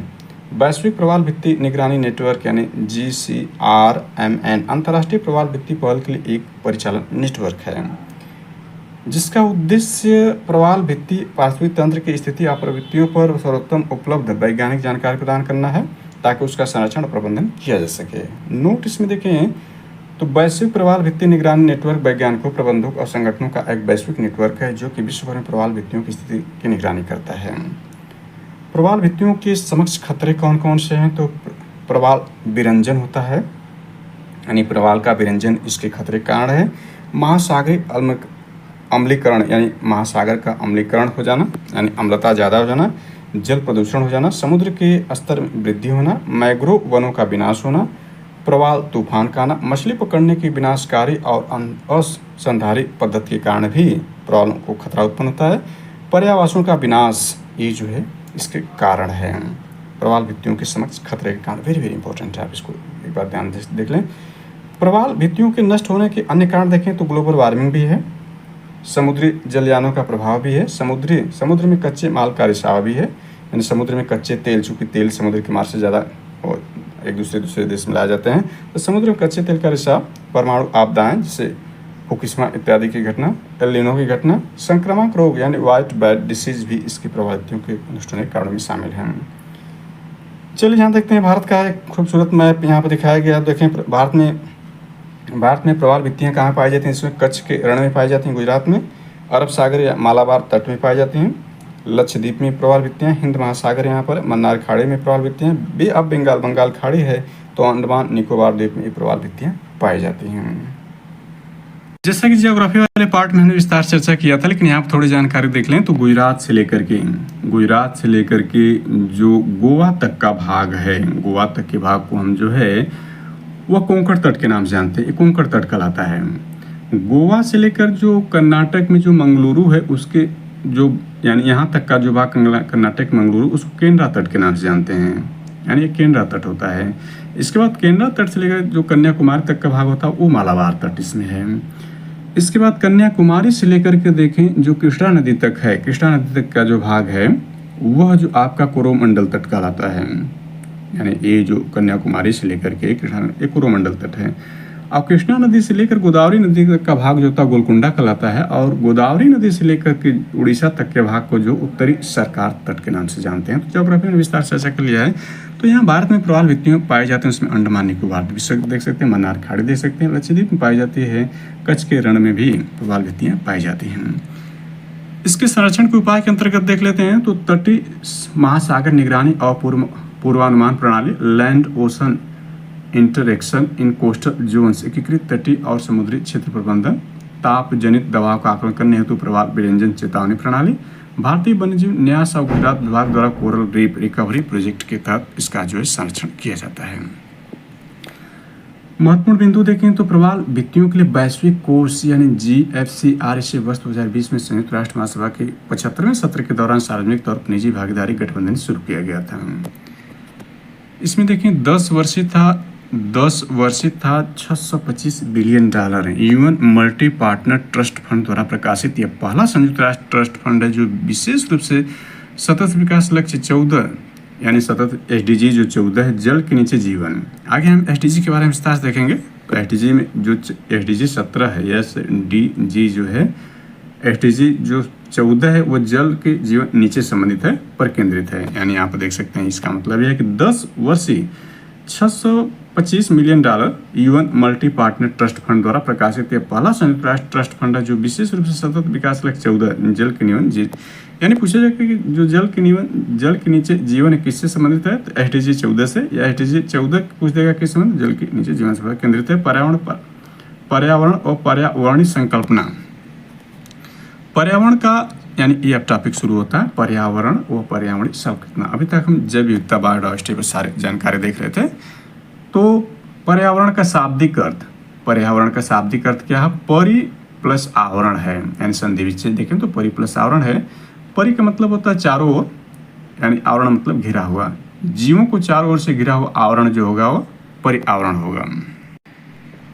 वैश्विक प्रवाल भित्ति निगरानी नेटवर्क यानी GCRMN अंतर्राष्ट्रीय प्रवाल भित्ति पहल के लिए एक परिचालन नेटवर्क है, जिसका उद्देश्य प्रवाल भित्ति पारिस्थितिक तंत्र की स्थिति और प्रवृत्तियों पर सर्वोत्तम उपलब्ध वैज्ञानिक जानकारी प्रदान करना है ताकि उसका संरक्षण और प्रबंधन किया जा सके। नोट इसमें देखें तो वैश्विक प्रवाल भित्ति निगरानी नेटवर्क वैज्ञानिकों, प्रबंधकों और संगठनों का एक वैश्विक नेटवर्क है जो कि विश्व भर में प्रवाल भित्तियों की स्थिति की निगरानी करता है। प्रवाल भित्तियों के समक्ष खतरे कौन कौन से हैं, तो प्रवाल विरंजन होता है, यानी प्रवाल का विरंजन इसके खतरे कारण है। महासागरीय अम्लीकरण यानी महासागर का अम्लीकरण हो जाना यानी अम्लता ज़्यादा हो जाना, जल प्रदूषण हो जाना, समुद्र के स्तर में वृद्धि होना, मैग्रोव वनों का विनाश होना, प्रवाल तूफान का आना, मछली पकड़ने की विनाशकारी और असंधारी पद्धति के कारण भी प्रवालों को खतरा उत्पन्न होता है। पर्यावासों का विनाश ये जो है इसके कारण है। प्रवाल भित्तियों के समक्ष खतरे के कारण वेरी इंपॉर्टेंट है, आप इसको एक बार ध्यान देख लें। प्रवाल भित्तियों के नष्ट होने के अन्य कारण देखें तो ग्लोबल वार्मिंग भी है, समुद्री जलयानों का प्रभाव भी है, समुद्र में कच्चे माल का रिसाव भी है, यानी समुद्र में कच्चे तेल, चूँकि तेल समुद्र के मार्ग से ज़्यादा एक दूसरे देश में लाए जाते हैं, तो समुद्र में कच्चे तेल का रिसाव, परमाणु आपदाएं जैसे फुकुशिमा इत्यादि की घटना, एल नीनो की घटना, संक्रामक रोग यानी व्हाइट बैड डिसीज भी इसकी प्रभावितों के नष्ट होने के कारणों में शामिल हैं। चलिए यहाँ देखते हैं भारत का एक खूबसूरत मैप यहाँ पर दिखाया गया। देखें भारत में प्रवाल भित्तियाँ कहाँ पाई जाती हैं, इसमें कच्छ के रण में पाई जाती हैं, गुजरात में, अरब सागर या मालाबार तट में पाई जाती हैं, लक्षद्वीप में प्रवाल भित्तियाँ, हिंद महासागर यहाँ पर मन्नार खाड़ी में प्रवाल भित्तियाँ, बे ऑफ बंगाल खाड़ी है तो अंडमान निकोबार द्वीप में ये प्रवाल भित्तियाँ पाई जाती हैं। जैसा कि ज्योग्राफी वाले पार्ट में हमने विस्तार से चर्चा किया था, लेकिन यहाँ पर थोड़ी जानकारी देख लें तो गुजरात से लेकर के जो गोवा तक का भाग है, गोवा तक के भाग को हम जो है वह कोंकण तट के नाम से जानते हैं, कोंकण तट कहलाता है। गोवा से लेकर जो कर्नाटक में जो मंगलुरु है उसके जो यानी यहाँ तक का जो भाग कर्नाटक मंगलुरु उसको केंद्रा तट के नाम से जानते हैं, यानी ये केंद्रा तट होता है। इसके बाद केंद्रा तट से लेकर जो कन्याकुमारी तक का भाग होता है वो मालाबार तट इसमें है। इसके बाद कन्याकुमारी से लेकर के देखें जो कृष्णा नदी तक है, कृष्णा नदी तक का जो भाग है वह जो आपका कोरोमंडल तट कहलाता है, यानी ये जो कन्याकुमारी से लेकर के कृष्णा एक कोरोमंडल तट है। अब कृष्णा नदी से लेकर गोदावरी नदी तक का भाग जो होता है गोलकुंडा कहलाता है, और गोदावरी नदी से लेकर के उड़ीसा तक के भाग को जो उत्तरी सरकार तट के नाम से जानते हैं। तो ज्योग्राफी में विस्तार से चर्चा कर लिया है। तो यहाँ भारत में प्रवाल भित्तियाँ पाए जाते हैं, उसमें अंडमान निकोबार देख सकते हैं, मन्नार खाड़ी देख सकते हैं, लक्षद्वीप में पाई जाती है, कच्छ के रण में भी प्रवाल भित्तियाँ पाई जाती हैं। इसके संरक्षण के उपाय के अंतर्गत देख लेते हैं तो तटीय महासागर निगरानी और पूर्वानुमान प्रणाली, land ocean interaction in coastal zones, एकीकृत तटीय और समुद्री क्षेत्र प्रबंधन, ताप जनित दबाव का आकलन करने हेतु प्रवाल विरंजन चेतावनी प्रणाली, भारतीय वन्यजीव न्यास और गुजरात विभाग द्वारा कोरल रीफ रिकवरी प्रोजेक्ट के तहत इसका जो है संरक्षण किया जाता है। महत्वपूर्ण बिंदु देखें तो प्रवाल भित्तियों के लिए वैश्विक कोर्स यानी GFCR इसे वर्ष 2020 में संयुक्त राष्ट्र महासभा के 75वें सत्र के दौरान सार्वजनिक तौर पर निजी भागीदारी गठबंधन शुरू किया गया था। इसमें देखें 10 वर्षित था $625 billion. UN multi partner trust fund द्वारा प्रकाशित यह पहला संयुक्त राष्ट्र ट्रस्ट फंड है जो विशेष रूप से सतत विकास लक्ष्य 14 यानी सतत SDG जो 14 है, जल के नीचे जीवन। आगे हम SDG के बारे में विस्तार से देखेंगे। तो SDG में जो SDG 17 है, SDG जो है SDG जो 14 है वो जल के जीवन नीचे संबंधित है, पर केंद्रित है। यानी यहाँ पर देख सकते हैं इसका मतलब यह है कि 10 वर्षीय $625 million UN multi partner trust fund द्वारा प्रकाशित यह पहला संयुक्त राष्ट्र ट्रस्ट फंड है जो विशेष रूप से सतत विकास लक्ष्य 14 जल के जीवन यानी पूछा जाएगा कि जो जल के नीचे जीवन है किससे संबंधित है, तो SDG 14 से, या SDG 14 पूछ देगा किस संबंध, जल के नीचे जीवन से केंद्रित है। पर्यावरण और पर्यावरणीय संकल्पना। पर्यावरण का यानी ये अब टॉपिक शुरू होता है, पर्यावरण और पर्यावरणीय संकल्पना। अभी तक हम जैव विविधता बायोडायवर्सिटी पर सारी जानकारी देख रहे थे। तो पर्यावरण का शाब्दिक अर्थ क्या है? परि प्लस आवरण है, यानी संधि विच्छेद देखें तो परि प्लस आवरण है। परि का मतलब होता है चारों ओर, यानी आवरण मतलब घिरा हुआ। जीवों को चारों ओर से घिरा हुआ आवरण जो होगा वो पर्यावरण होगा।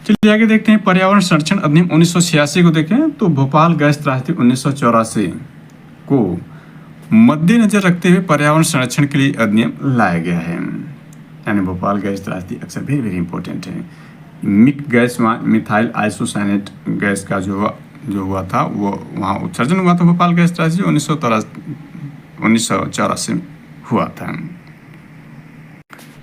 चलिए आगे देखते हैं पर्यावरण संरक्षण अधिनियम 1986 को देखें तो भोपाल गैस त्रासदी 1984 को मद्देनजर रखते हुए पर्यावरण संरक्षण के लिए अधिनियम लाया गया है। यानी भोपाल गैस त्रासदी अक्सर वेरी इंपॉर्टेंट है। MIC gas methyl isocyanate gas का जो हुआ था वो वहाँ उत्सर्जन हुआ था। भोपाल गैस त्रासदी 1984 में हुआ था।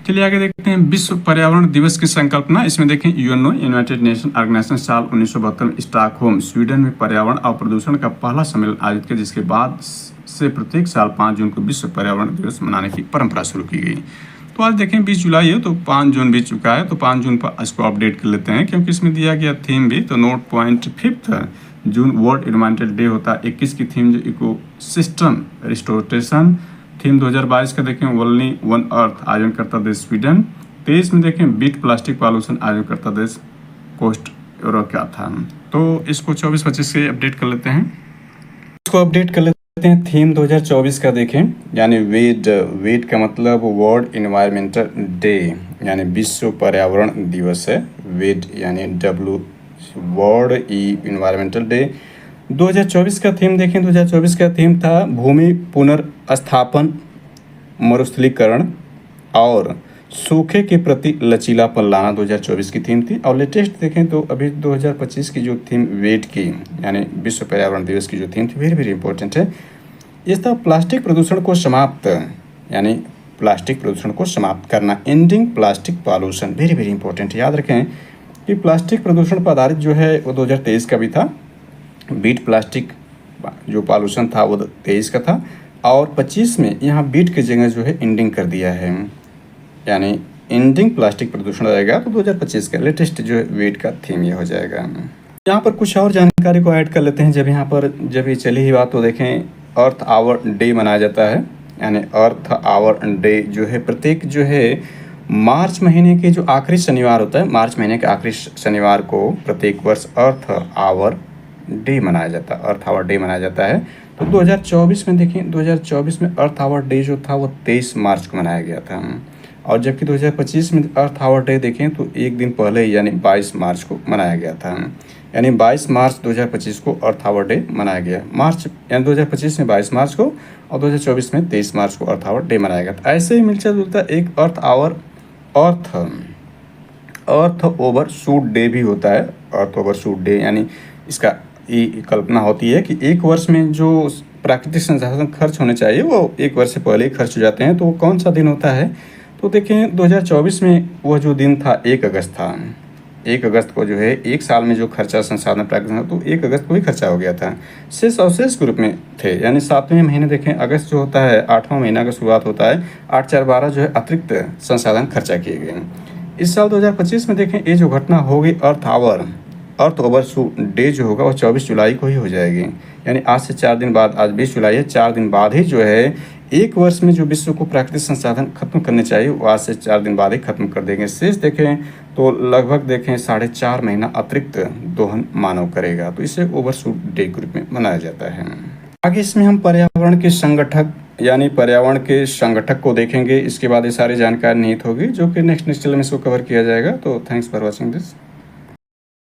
चलिए आगे देखते हैं विश्व पर्यावरण दिवस की संकल्पना। इसमें देखें यूएनओ यूनाइटेड नेशन ऑर्गेनाइजेशन साल 1972 में स्टॉकहोम स्वीडन में पर्यावरण और प्रदूषण का पहला सम्मेलन आयोजित किया, जिसके बाद से प्रत्येक साल 5 जून को विश्व पर्यावरण दिवस मनाने की परंपरा शुरू की गई। तो आज देखें 20 जुलाई है तो 5 जून बीत चुका है, तो 5 जून पर इसको अपडेट कर लेते हैं क्योंकि इसमें दिया गया थीम भी। तो note point 5 June world environmental day होता है। 21 की थीम जो इको सिस्टम रिस्टोरेशन। थीम 2022 का देखें ओनली वन अर्थ, आयोजन करता देश स्वीडन। 23 में देखें बीट प्लास्टिक पॉल्यूशन, आयोजन करता देश कोस्ट यूरोका था। तो इसको 24-25 से अपडेट कर लेते हैं। थीम 2024 का देखें, यानी वेड का मतलब वर्ल्ड एनवायरमेंटल डे, यानी विश्व पर्यावरण दिवस है। वेड यानी वर्ल्ड एनवायरमेंटल डे। 2024 का थीम देखें, 2024 का थीम था भूमि पुनर्स्थापन, मरुस्थलीकरण और सूखे के प्रति लचीलापन लाना 2024 की थीम थी। और लेटेस्ट देखें तो अभी 2025 की जो थीम वेट की यानी विश्व पर्यावरण दिवस की जो थीम थी वेरी इंपॉर्टेंट है। इस तरह प्लास्टिक प्रदूषण को समाप्त, यानी प्लास्टिक प्रदूषण को समाप्त करना, ending plastic pollution, very important. याद रखें कि प्लास्टिक प्रदूषण पर आधारित जो है वो 2023 का भी था। बीट प्लास्टिक जो पॉल्यूशन था वो 23 का था और 25 में यहाँ बीट की जगह जो है एंडिंग कर दिया है, यानी एंडिंग प्लास्टिक प्रदूषण रहेगा। तो 2025 का लेटेस्ट जो है वेट का थीम ये हो जाएगा। यहाँ पर कुछ और जानकारी को ऐड कर लेते हैं। जब ये चली ही बात तो देखें अर्थ आवर डे मनाया जाता है, यानी अर्थ आवर डे जो है प्रत्येक जो है मार्च महीने के जो आखिरी शनिवार होता है, मार्च महीने के आखिरी शनिवार को प्रत्येक वर्ष अर्थ आवर डे मनाया जाता है। तो 2024 में देखें, 2024 में अर्थ आवर डे जो था वो 23 मार्च को मनाया गया था। और जबकि 2025 में अर्थ आवर डे देखें तो एक दिन पहले यानी 22 मार्च को मनाया गया था। यानी 22 मार्च 2025 को अर्थ आवर डे मनाया गया। मार्च यानी 2025 में 22 मार्च को और 2024 में 23 मार्च को अर्थ आवर डे मनाया गया था। ऐसे ही मिलता जुलता एक अर्थ ओवर शूट डे भी होता है। अर्थ ओवर शूट डे यानी इसका ये कल्पना होती है कि एक वर्ष में जो प्राकृतिक संसाधन खर्च होने चाहिए वो एक वर्ष से पहले ही खर्च हो जाते हैं। तो वो कौन सा दिन होता है? तो देखें 2024 में वह जो दिन था 1 अगस्त था। 1 अगस्त को जो है एक साल में जो खर्चा संसाधन प्राकृतिक तो 1 अगस्त को ही खर्चा हो गया था। शेष अवशेष ग्रुप में थे, यानी 7वें महीने देखें अगस्त जो होता है 8वां महीना का शुरुआत होता है। 8-4-12 जो है अतिरिक्त संसाधन खर्चा किए गए। इस साल 2025 में देखें ये जो घटना होगी अर्थ ओवरशूट डे जो होगा वो 24 जुलाई को ही हो जाएगी। यानी आज से 4 दिन बाद, आज 20 जुलाई है, 4 दिन बाद ही जो है 1 वर्ष में जो विश्व को प्राकृतिक संसाधन खत्म करने चाहिए वो आज से 4 दिन बाद ही खत्म कर देंगे। शेष देखें तो लगभग देखें 4.5 महीना अतिरिक्त दोहन मानव करेगा, तो इसे ओवरशूट डे के रूप में मनाया जाता है। आगे इसमें हम पर्यावरण के संगठक यानी पर्यावरण के संगठक को देखेंगे। इसके बाद ये सारी जानकारी निहित होगी जो कि नेक्स्ट लेक्चर में इसको कवर किया जाएगा। तो थैंक्स फॉर वॉचिंग दिस।